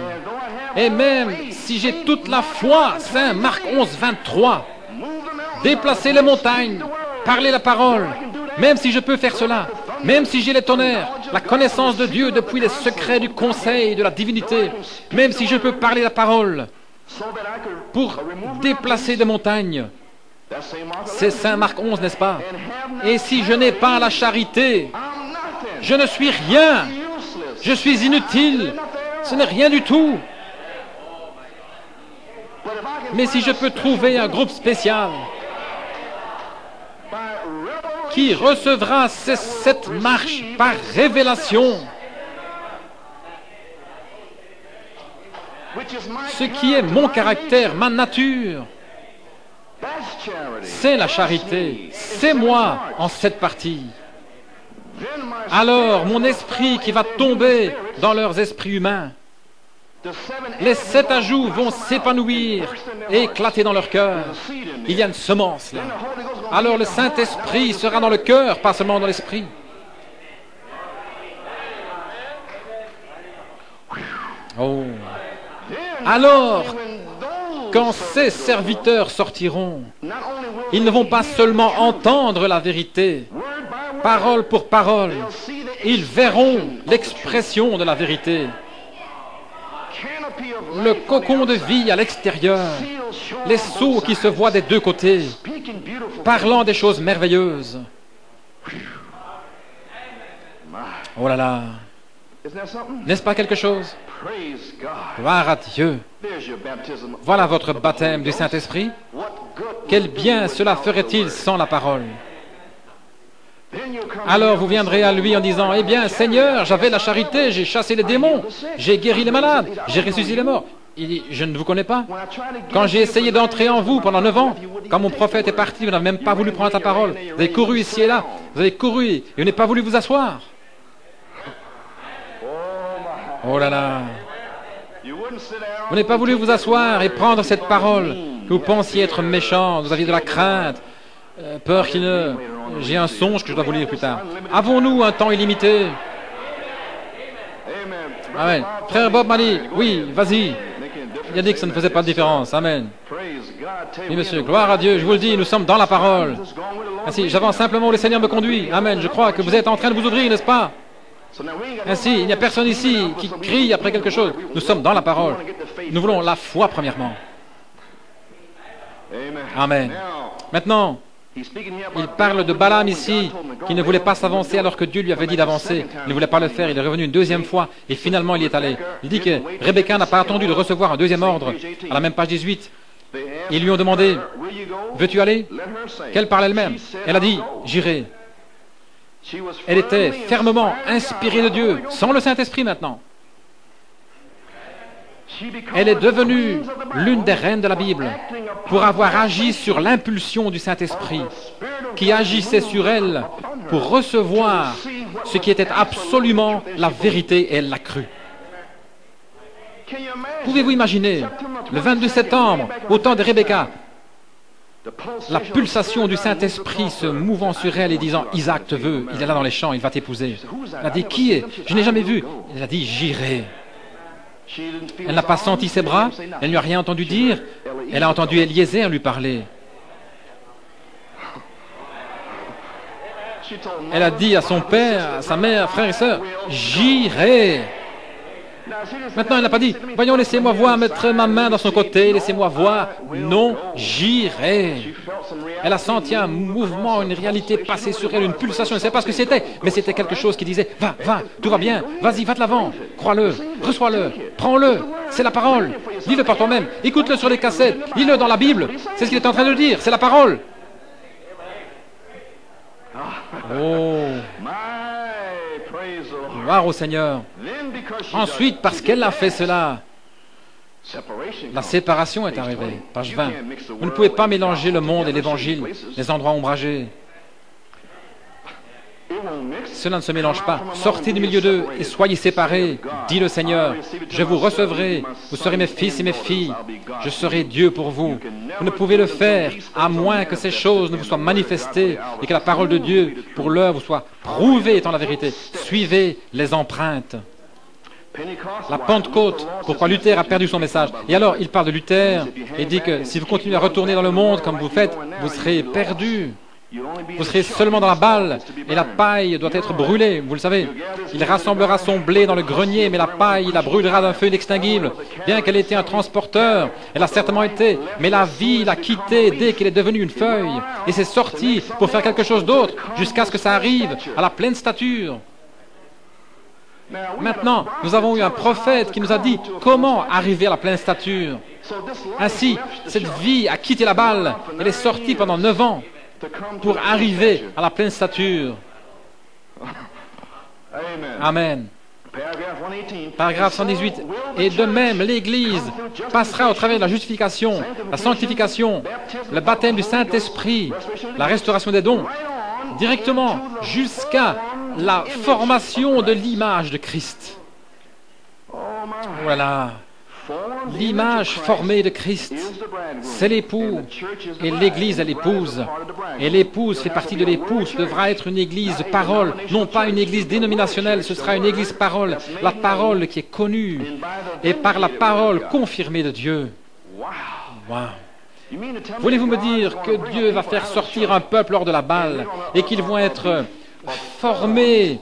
Et même si j'ai toute la foi, Saint Marc 11, 23, déplacer les montagnes, parler la parole, même si je peux faire cela, même si j'ai les tonnerres, la connaissance de Dieu depuis les secrets du conseil de la divinité, même si je peux parler la parole pour déplacer des montagnes, c'est Saint Marc 11, n'est-ce pas? Et si je n'ai pas la charité, je ne suis rien, je suis inutile, ce n'est rien du tout. Mais si je peux trouver un groupe spécial qui recevra ces 7 marches par révélation, ce qui est mon caractère, ma nature, c'est la charité, c'est moi en cette partie. Alors mon esprit qui va tomber dans leurs esprits humains, Les 7 ajouts vont s'épanouir et éclater dans leur cœur. Il y a une semence là. Alors le Saint-Esprit sera dans le cœur, pas seulement dans l'esprit. Oh. Alors, quand ces serviteurs sortiront, ils ne vont pas seulement entendre la vérité, parole pour parole, ils verront l'expression de la vérité. Le cocon de vie à l'extérieur, les sceaux qui se voient des deux côtés, parlant des choses merveilleuses. Oh là là! N'est-ce pas quelque chose? Gloire à Dieu. Voilà votre baptême du Saint-Esprit. Quel bien cela ferait-il sans la parole? Alors vous viendrez à lui en disant, eh bien Seigneur, j'avais la charité, j'ai chassé les démons, j'ai guéri les malades, j'ai ressuscité les morts. Il dit, je ne vous connais pas. Quand j'ai essayé d'entrer en vous pendant 9 ans, quand mon prophète est parti, vous n'avez même pas voulu prendre la parole. Vous avez couru ici et là, vous avez couru et vous n'avez pas voulu vous asseoir. Oh là là! Vous n'avez pas voulu vous asseoir et prendre cette parole que vous pensiez être méchante, vous aviez de la crainte, peur qu'il ne... J'ai un songe que je dois vous lire plus tard. Avons-nous un temps illimité? Amen. Frère Bob m'a dit, oui, vas-y. Il a dit que ça ne faisait pas de différence. Amen. Oui, monsieur, gloire à Dieu, je vous le dis, nous sommes dans la parole. Ainsi, j'avance simplement où le Seigneur me conduit. Amen. Je crois que vous êtes en train de vous ouvrir, n'est-ce pas? Ainsi, il n'y a personne ici qui crie après quelque chose. Nous sommes dans la parole. Nous voulons la foi premièrement. Amen. Maintenant, il parle de Balaam ici, qui ne voulait pas s'avancer alors que Dieu lui avait dit d'avancer. Il ne voulait pas le faire, il est revenu une deuxième fois et finalement il y est allé. Il dit que Rebecca n'a pas attendu de recevoir un deuxième ordre. À la même page 18, ils lui ont demandé, veux-tu aller? Qu'elle parle elle-même. Elle a dit, j'irai. Elle était fermement inspirée de Dieu, sans le Saint-Esprit maintenant. Elle est devenue l'une des reines de la Bible pour avoir agi sur l'impulsion du Saint-Esprit, qui agissait sur elle pour recevoir ce qui était absolument la vérité, et elle l'a cru. Pouvez-vous imaginer, le 22 septembre, au temps de Rebecca, la pulsation du Saint-Esprit se mouvant sur elle et disant « Isaac te veut, il est là dans les champs, il va t'épouser. » Elle a dit « Qui est? Je n'ai jamais vu. » Elle a dit « J'irai. » Elle n'a pas senti ses bras, elle ne lui a rien entendu dire, elle a entendu Eliezer lui parler. Elle a dit à son père, à sa mère, frère et sœur, « J'irai. » Maintenant, elle n'a pas dit, voyons, laissez-moi voir, mettre ma main dans son côté, laissez-moi voir. Non, j'irai. Elle a senti un mouvement, une réalité passer sur elle, une pulsation, elle ne sait pas ce que c'était, mais c'était quelque chose qui disait, va, va, tout va bien, vas-y, va de l'avant, crois-le, reçois-le, prends-le, c'est la parole, lis-le par toi-même, écoute-le sur les cassettes, lis-le dans la Bible, c'est ce qu'il est en train de dire, c'est la parole. Oh, gloire au Seigneur. Ensuite, parce qu'elle a fait cela, la séparation est arrivée. Page 20. Vous ne pouvez pas mélanger le monde et l'évangile, les endroits ombragés. Cela ne se mélange pas. Sortez du milieu d'eux et soyez séparés, dit le Seigneur. Je vous recevrai, vous serez mes fils et mes filles. Je serai Dieu pour vous. Vous ne pouvez le faire à moins que ces choses ne vous soient manifestées et que la parole de Dieu pour l'heure vous soit prouvée étant la vérité. Suivez les empreintes. La Pentecôte, pourquoi Luther a perdu son message. Et alors, il parle de Luther et dit que si vous continuez à retourner dans le monde comme vous faites, vous serez perdus. Vous serez seulement dans la balle et la paille doit être brûlée, vous le savez. Il rassemblera son blé dans le grenier, mais la paille, il la brûlera d'un feu inextinguible. Bien qu'elle ait été un transporteur, elle a certainement été, mais la vie l'a quitté dès qu'elle est devenue une feuille. Et c'est sorti pour faire quelque chose d'autre, jusqu'à ce que ça arrive à la pleine stature. Maintenant, nous avons eu un prophète qui nous a dit comment arriver à la pleine stature. Ainsi, cette vie a quitté la balle, elle est sortie pendant 9 ans. Pour arriver à la pleine stature. Amen. Paragraphe 118. Et de même, l'Église passera au travers de la justification, la sanctification, le baptême du Saint-Esprit, la restauration des dons, directement jusqu'à la formation de l'image de Christ. Voilà. L'image formée de Christ, c'est l'époux, et l'Église est l'épouse. Et l'épouse fait partie de l'époux. Ce devra être une Église de parole, non pas une Église dénominationnelle, ce sera une Église parole, la parole qui est connue, et par la parole confirmée de Dieu. Wow. Voulez-vous me dire que Dieu va faire sortir un peuple hors de la balle, et qu'ils vont être formés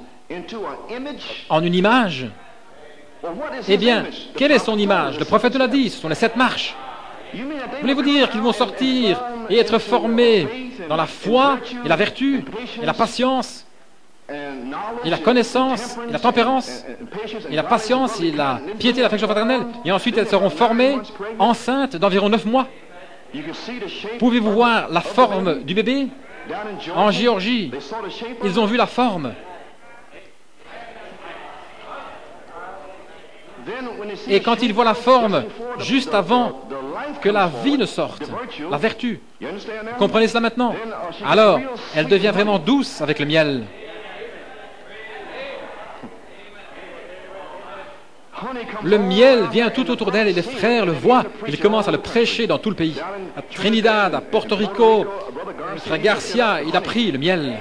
en une image? Eh bien, quelle est son image? Le prophète l'a dit, ce sont les 7 marches. Voulez-vous dire qu'ils vont sortir et être formés dans la foi et la vertu et la patience et la connaissance et la tempérance et la patience et la piété et l'affection fraternelle, et ensuite elles seront formées enceintes d'environ 9 mois? Pouvez-vous voir la forme du bébé? En Géorgie, ils ont vu la forme. Et quand ils voient la forme, juste avant que la vie ne sorte, la vertu, comprenez cela maintenant? Alors, elle devient vraiment douce avec le miel. Le miel vient tout autour d'elle et les frères le voient. Ils commencent à le prêcher dans tout le pays. À Trinidad, à Porto Rico, le frère Garcia, il a pris le miel.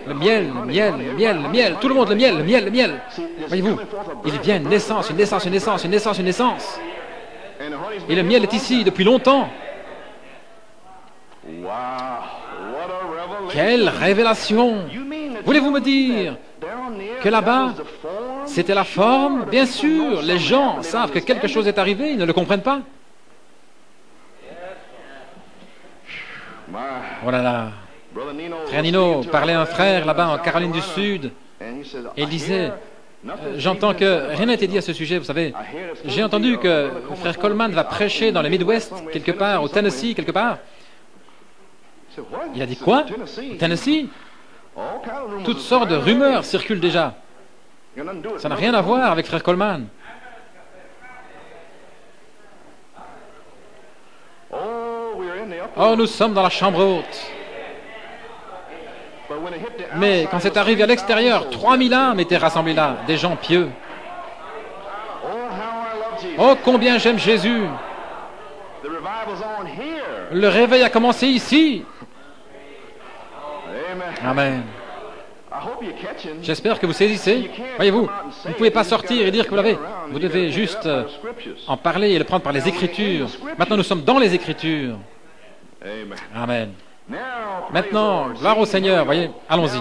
Le miel, le miel, le miel, le miel, tout le monde le miel, le miel, le miel. Voyez-vous, il vient une naissance, une naissance, une naissance, une naissance, une naissance. Et le miel est ici depuis longtemps. Quelle révélation! Voulez-vous me dire que là-bas, c'était la forme? Bien sûr, les gens savent que quelque chose est arrivé, ils ne le comprennent pas. Oh là là! Frère Nino parlait à un frère là-bas en Caroline du Sud et il disait, j'entends que rien n'a été dit à ce sujet, vous savez. J'ai entendu que frère Coleman va prêcher dans le Midwest, quelque part, au Tennessee, quelque part. Il a dit quoi? Au Tennessee? Toutes sortes de rumeurs circulent déjà. Ça n'a rien à voir avec frère Coleman. Oh, nous sommes dans la chambre haute. Mais quand c'est arrivé à l'extérieur, 3000 âmes étaient rassemblées là, des gens pieux. Oh, combien j'aime Jésus! Le réveil a commencé ici. Amen. J'espère que vous saisissez. Voyez-vous, vous ne pouvez pas sortir et dire que vous l'avez. Vous devez juste en parler et le prendre par les Écritures. Maintenant, nous sommes dans les Écritures. Amen. Maintenant, gloire au Seigneur, voyez, allons-y.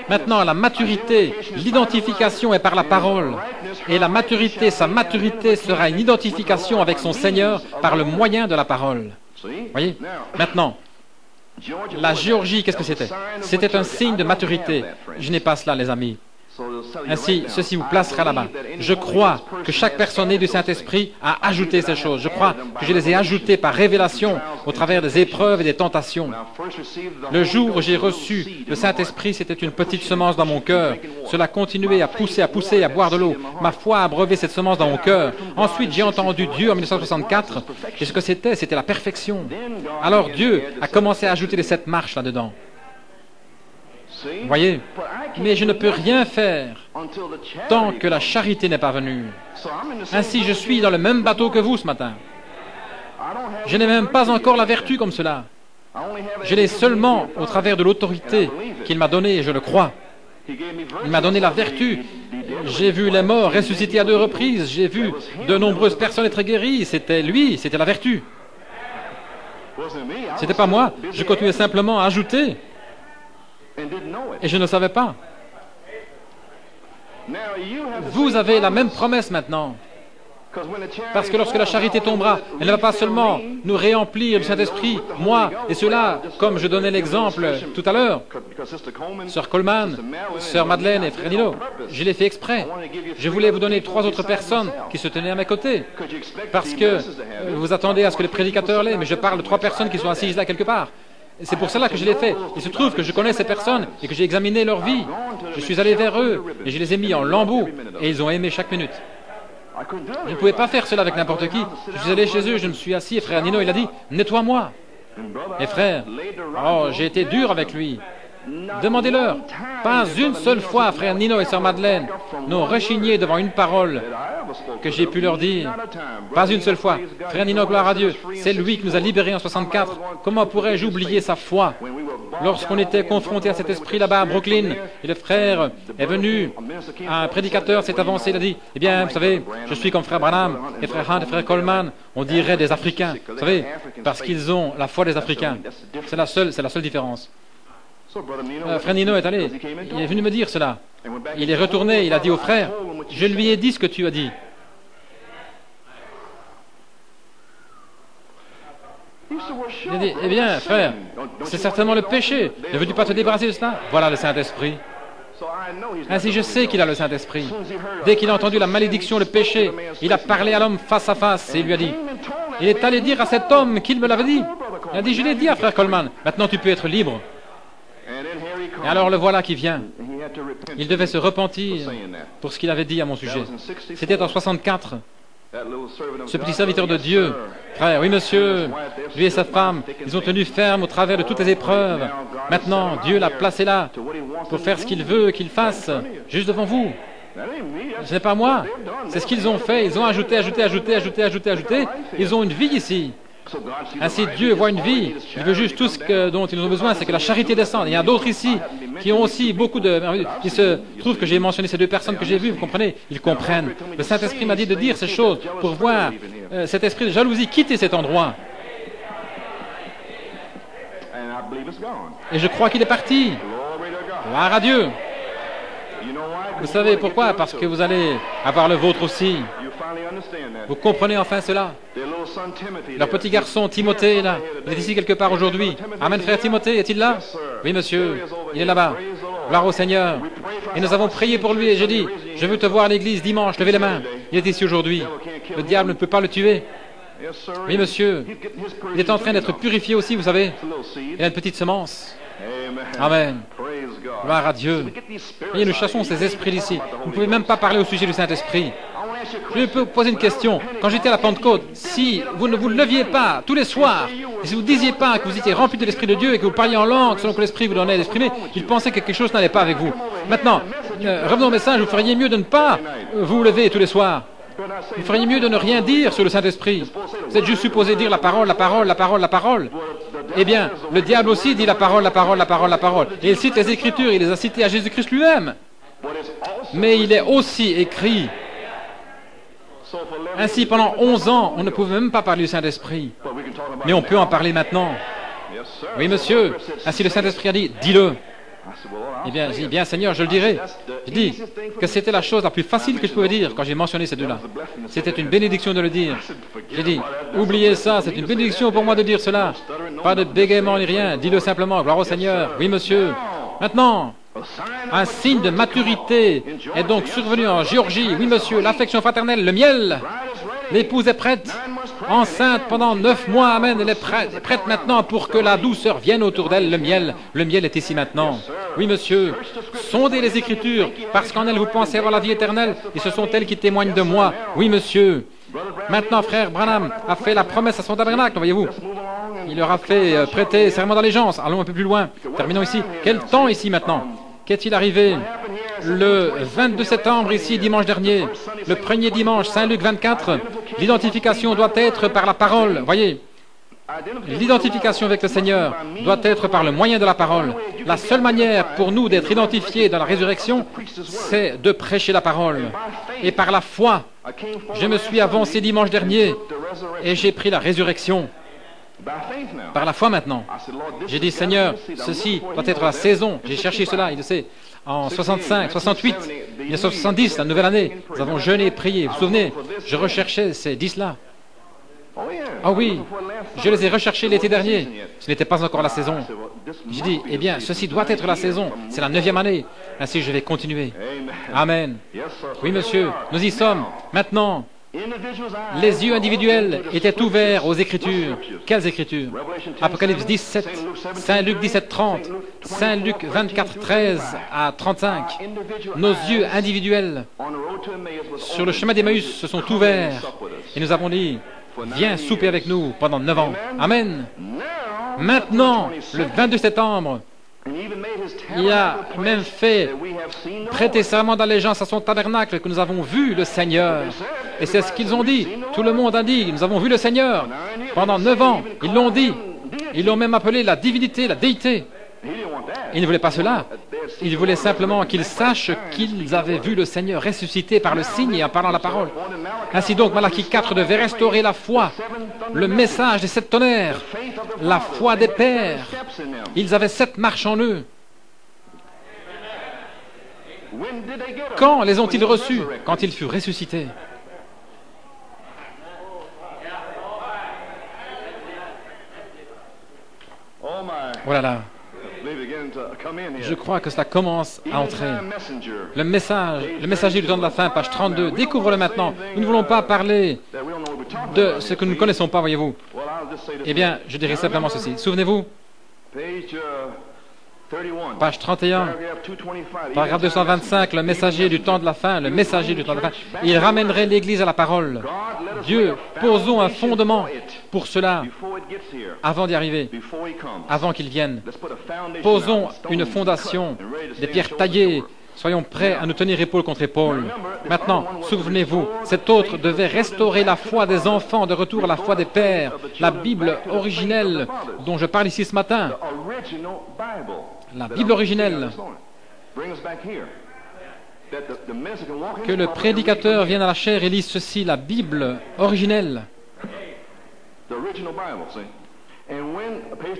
Maintenant, la maturité, l'identification est par la parole. Et la maturité, sa maturité sera une identification avec son Seigneur par le moyen de la parole. Voyez? Maintenant, la Géorgie, qu'est-ce que c'était? C'était un signe de maturité. Je n'ai pas cela, les amis. Ainsi, ceci vous placera là-bas. Je crois que chaque personne née du Saint-Esprit a ajouté ces choses. Je crois que je les ai ajoutées par révélation au travers des épreuves et des tentations. Le jour où j'ai reçu le Saint-Esprit, c'était une petite semence dans mon cœur. Cela continuait à pousser, à boire de l'eau. Ma foi a abreuvé cette semence dans mon cœur. Ensuite, j'ai entendu Dieu en 1964. Et ce que c'était la perfection. Alors Dieu a commencé à ajouter les 7 marches là-dedans. Voyez, mais je ne peux rien faire tant que la charité n'est pas venue. Ainsi, je suis dans le même bateau que vous ce matin. Je n'ai même pas encore la vertu comme cela. Je l'ai seulement au travers de l'autorité qu'il m'a donnée, et je le crois. Il m'a donné la vertu. J'ai vu les morts ressusciter à 2 reprises. J'ai vu de nombreuses personnes être guéries. C'était lui, c'était la vertu. C'était pas moi. Je continuais simplement à ajouter. Et je ne savais pas. Vous avez la même promesse maintenant. Parce que lorsque la charité tombera, elle ne va pas seulement nous réemplir du Saint-Esprit, moi et ceux-là, comme je donnais l'exemple tout à l'heure, Sœur Coleman, Sœur Madeleine et Frère Nino, je l'ai fait exprès. Je voulais vous donner 3 autres personnes qui se tenaient à mes côtés. Parce que vous attendez à ce que les prédicateurs l'aient, mais je parle de 3 personnes qui sont assises là quelque part. C'est pour cela que je l'ai fait. Il se trouve que je connais ces personnes et que j'ai examiné leur vie. Je suis allé vers eux et je les ai mis en lambeaux et ils ont aimé chaque minute. Je ne pouvais pas faire cela avec n'importe qui. Je suis allé chez eux, je me suis assis et frère Nino, il a dit, nettoie-moi. Et frère, oh, j'ai été dur avec lui. Demandez-leur. Pas une seule fois, frère Nino et sœur Madeleine n'ont rechigné devant une parole que j'ai pu leur dire. Pas une seule fois. Frère Nino, gloire à Dieu, c'est lui qui nous a libérés en 64. Comment pourrais-je oublier sa foi? Lorsqu'on était confronté à cet esprit là-bas à Brooklyn, et le frère est venu, un prédicateur s'est avancé, il a dit, eh bien, vous savez, je suis comme frère Branham, et frère Hunt, et frère Coleman, on dirait des Africains, vous savez, parce qu'ils ont la foi des Africains. C'est la seule différence. Frère Nino est allé, il est venu me dire cela. Il est retourné, il a dit au frère, je lui ai dit ce que tu as dit. Il a dit, eh bien, frère, c'est certainement le péché. Ne veux-tu pas te débarrasser de cela? Voilà le Saint-Esprit. Ainsi, je sais qu'il a le Saint-Esprit. Dès qu'il a entendu la malédiction, le péché, il a parlé à l'homme face à face et il lui a dit, il est allé dire à cet homme qu'il me l'avait dit. Il a dit, je l'ai dit à frère Coleman, maintenant tu peux être libre. Et alors le voilà qui vient. Il devait se repentir pour ce qu'il avait dit à mon sujet. C'était en 64. Ce petit serviteur de Dieu, frère, oui monsieur, lui et sa femme, ils ont tenu ferme au travers de toutes les épreuves. Maintenant, Dieu l'a placé là pour faire ce qu'il veut qu'il fasse, juste devant vous. Ce n'est pas moi, c'est ce qu'ils ont fait. Ils ont ajouté. Ils ont une vie ici. Ainsi, Dieu voit une vie. Il veut juste tout ce dont ils ont besoin, c'est que la charité descende. Il y a d'autres ici qui ont aussi beaucoup de... Il se trouve que j'ai mentionné ces deux personnes que j'ai vues, vous comprenez? Ils comprennent. Le Saint-Esprit m'a dit de dire ces choses pour voir cet esprit de jalousie quitter cet endroit. Et je crois qu'il est parti. Gloire à Dieu. Vous savez pourquoi? Parce que vous allez avoir le vôtre aussi. Vous comprenez enfin cela? Leur petit garçon Timothée, là, il est ici quelque part aujourd'hui. Amen, frère Timothée, est-il là? Oui, monsieur, il est là-bas. Gloire au Seigneur. Et nous avons prié pour lui et j'ai dit, je veux te voir à l'église dimanche, levez les mains. Il est ici aujourd'hui. Le diable ne peut pas le tuer. Oui, monsieur, il est en train d'être purifié aussi, vous savez. Il a une petite semence. Amen. Gloire à Dieu. Et nous chassons ces esprits d'ici. Vous ne pouvez même pas parler au sujet du Saint-Esprit. Je peux vous poser une question. Quand j'étais à la Pentecôte, si vous ne vous leviez pas tous les soirs, et si vous ne disiez pas que vous étiez rempli de l'Esprit de Dieu et que vous parliez en langue selon que l'Esprit vous donnait d'exprimer, ils pensaient que quelque chose n'allait pas avec vous. Maintenant, revenons au message, vous feriez mieux de ne pas vous lever tous les soirs. Vous feriez mieux de ne rien dire sur le Saint-Esprit. Vous êtes juste supposé dire la parole. Eh bien, le diable aussi dit la parole. Et il cite les Écritures, il les a citées à Jésus-Christ lui-même. Mais il est aussi écrit. Ainsi, pendant 11 ans, on ne pouvait même pas parler du Saint-Esprit. Mais on peut en parler maintenant. Oui, monsieur. Ainsi, le Saint-Esprit a dit, dis-le. Eh bien, j'ai dit, bien Seigneur, je le dirai. Je dis que c'était la chose la plus facile que je pouvais dire quand j'ai mentionné ces deux-là. C'était une bénédiction de le dire. J'ai dit, oubliez ça, c'est une bénédiction pour moi de dire cela. Pas de bégaiement ni rien, dis-le simplement, gloire au Seigneur. Oui, monsieur. Maintenant, un signe de maturité est donc survenu en Géorgie. Oui, monsieur, l'affection fraternelle, le miel. L'épouse est prête, enceinte pendant 9 mois, amen. Elle est prête maintenant pour que la douceur vienne autour d'elle, le miel est ici maintenant. Oui, monsieur, sondez les Écritures, parce qu'en elles vous pensez avoir la vie éternelle, et ce sont elles qui témoignent de moi. Oui, monsieur. Maintenant, frère Branham a fait la promesse à son tabernacle, voyez-vous. Il leur a fait prêter serment d'allégeance. Allons un peu plus loin. Terminons ici. Quel temps ici maintenant? Qu'est-il arrivé? Le 22 septembre, ici, dimanche dernier, le premier dimanche, Saint-Luc 24, l'identification doit être par la parole. Voyez, l'identification avec le Seigneur doit être par le moyen de la parole. La seule manière pour nous d'être identifiés dans la résurrection, c'est de prêcher la parole. Et par la foi, je me suis avancé dimanche dernier et j'ai pris la résurrection. Par la foi maintenant. J'ai dit, Seigneur, ceci doit être la saison. J'ai cherché cela, il le sait. En 65, 68, 1970, la nouvelle année, nous avons jeûné et prié. Vous vous souvenez, je recherchais ces 10-là. Ah oui, je les ai recherchés l'été dernier. Ce n'était pas encore la saison. J'ai dit, eh bien, ceci doit être la saison. C'est la 9e année. Ainsi, je vais continuer. Amen. Oui, monsieur, nous y sommes. Maintenant, les yeux individuels étaient ouverts aux Écritures. Quelles Écritures? Apocalypse 17, Saint Luc 17, 30, Saint Luc 24, 13 à 35. Nos yeux individuels sur le chemin d'Emmaüs se sont ouverts et nous avons dit, viens souper avec nous pendant 9 ans. Amen. Maintenant, le 22 septembre, Il a même fait prêter serment d'allégeance à son tabernacle que nous avons vu le Seigneur. Et c'est ce qu'ils ont dit. Tout le monde a dit, nous avons vu le Seigneur. Pendant 9 ans, ils l'ont dit. Ils l'ont même appelé la divinité, la déité. Ils ne voulaient pas cela. Ils voulaient simplement qu'ils sachent qu'ils avaient vu le Seigneur ressuscité par le signe et en parlant la parole. Ainsi donc, Malachie 4 devait restaurer la foi, le message des 7 tonnerres, la foi des pères. Ils avaient 7 marches en eux. Quand les ont-ils reçus? Quand ils furent ressuscités. Voilà là. Je crois que cela commence à entrer. Le messager du temps de la fin, page 32. Découvre-le maintenant. Nous ne voulons pas parler de ce que nous ne connaissons pas, voyez-vous. Eh bien, je dirais simplement ceci. Souvenez-vous, page 31, paragraphe 225, le messager du temps de la fin, le messager du temps de la fin. Il ramènerait l'Église à la parole. Dieu, posons un fondement pour cela avant d'y arriver, avant qu'il vienne. Posons une fondation, des pierres taillées. Soyons prêts à nous tenir épaule contre épaule. Maintenant, souvenez-vous, cet autre devait restaurer la foi des enfants, de retour à la foi des pères, la Bible originelle dont je parle ici ce matin. La Bible originelle. Que le prédicateur vienne à la chair et lise ceci, la Bible originelle.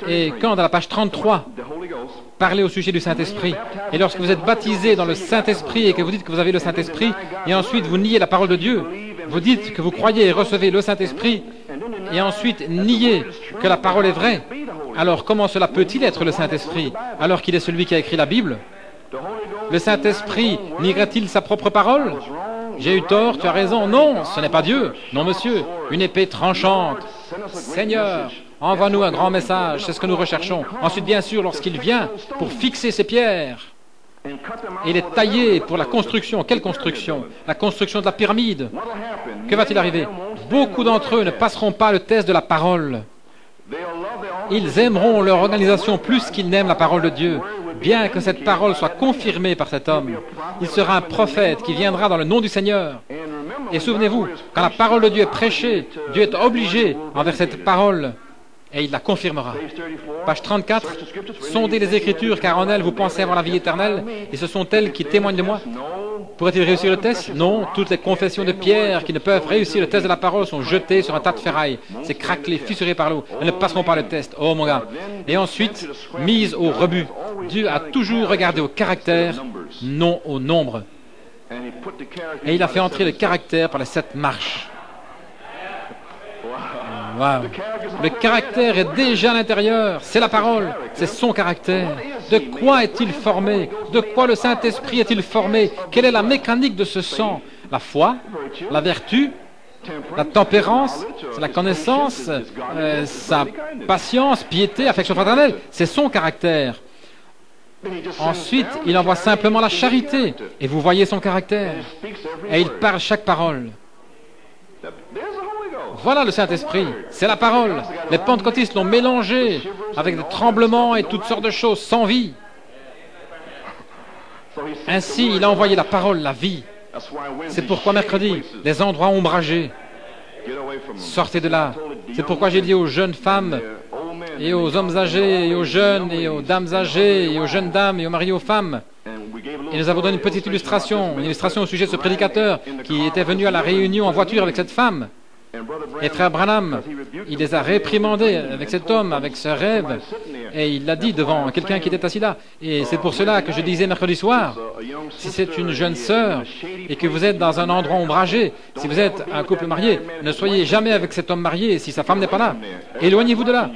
Et quand, dans la page 33, parlez au sujet du Saint-Esprit, et lorsque vous êtes baptisé dans le Saint-Esprit et que vous dites que vous avez le Saint-Esprit, et ensuite vous niez la parole de Dieu, vous dites que vous croyez et recevez le Saint-Esprit, et ensuite niez que la parole est vraie, alors comment cela peut-il être le Saint-Esprit, alors qu'il est celui qui a écrit la Bible? Le Saint-Esprit nierait-il sa propre parole? J'ai eu tort, tu as raison. Non, ce n'est pas Dieu. Non, monsieur, une épée tranchante. Seigneur, envoie-nous un grand message, c'est ce que nous recherchons. Ensuite, bien sûr, lorsqu'il vient pour fixer ses pierres, il est taillé pour la construction. Quelle construction? La construction de la pyramide. Que va-t-il arriver? Beaucoup d'entre eux ne passeront pas le test de la parole. Ils aimeront leur organisation plus qu'ils n'aiment la parole de Dieu, bien que cette parole soit confirmée par cet homme. Il sera un prophète qui viendra dans le nom du Seigneur. Et souvenez-vous, quand la parole de Dieu est prêchée, Dieu est obligé envers cette parole, et il la confirmera. Page 34, sondez les Écritures, car en elles vous pensez avoir la vie éternelle, et ce sont elles qui témoignent de moi. Pourrait-il réussir le test? Non, toutes les confessions de Pierre qui ne peuvent réussir le test de la parole sont jetées sur un tas de ferraille. C'est craquelé, fissuré par l'eau. Elles ne passeront pas le test. Oh mon gars. Et ensuite, mise au rebut. Dieu a toujours regardé au caractère, non au nombre. Et il a fait entrer le caractère par les 7 marches. Wow. Le caractère est déjà à l'intérieur. C'est la parole. C'est son caractère. De quoi est-il formé? De quoi le Saint-Esprit est-il formé? Quelle est la mécanique de ce sang? La foi, la vertu, la tempérance, c'est la connaissance, sa patience, piété, affection fraternelle. C'est son caractère. Ensuite, il envoie simplement la charité. Et vous voyez son caractère. Et il parle chaque parole. Voilà le Saint-Esprit, c'est la parole. Les pentecôtistes l'ont mélangé avec des tremblements et toutes sortes de choses sans vie. Ainsi, il a envoyé la parole, la vie. C'est pourquoi mercredi, les endroits ombragés, sortez de là. C'est pourquoi j'ai dit aux jeunes femmes et aux hommes âgés et aux jeunes et aux dames âgées et aux jeunes dames et aux maris aux femmes. Et nous avons donné une petite illustration au sujet de ce prédicateur qui était venu à la réunion en voiture avec cette femme. Et frère Branham, il les a réprimandés avec cet homme, avec ce rêve, et il l'a dit devant quelqu'un qui était assis là. Et c'est pour cela que je disais mercredi soir, si c'est une jeune sœur et que vous êtes dans un endroit ombragé, si vous êtes un couple marié, ne soyez jamais avec cet homme marié si sa femme n'est pas là. Éloignez-vous de là.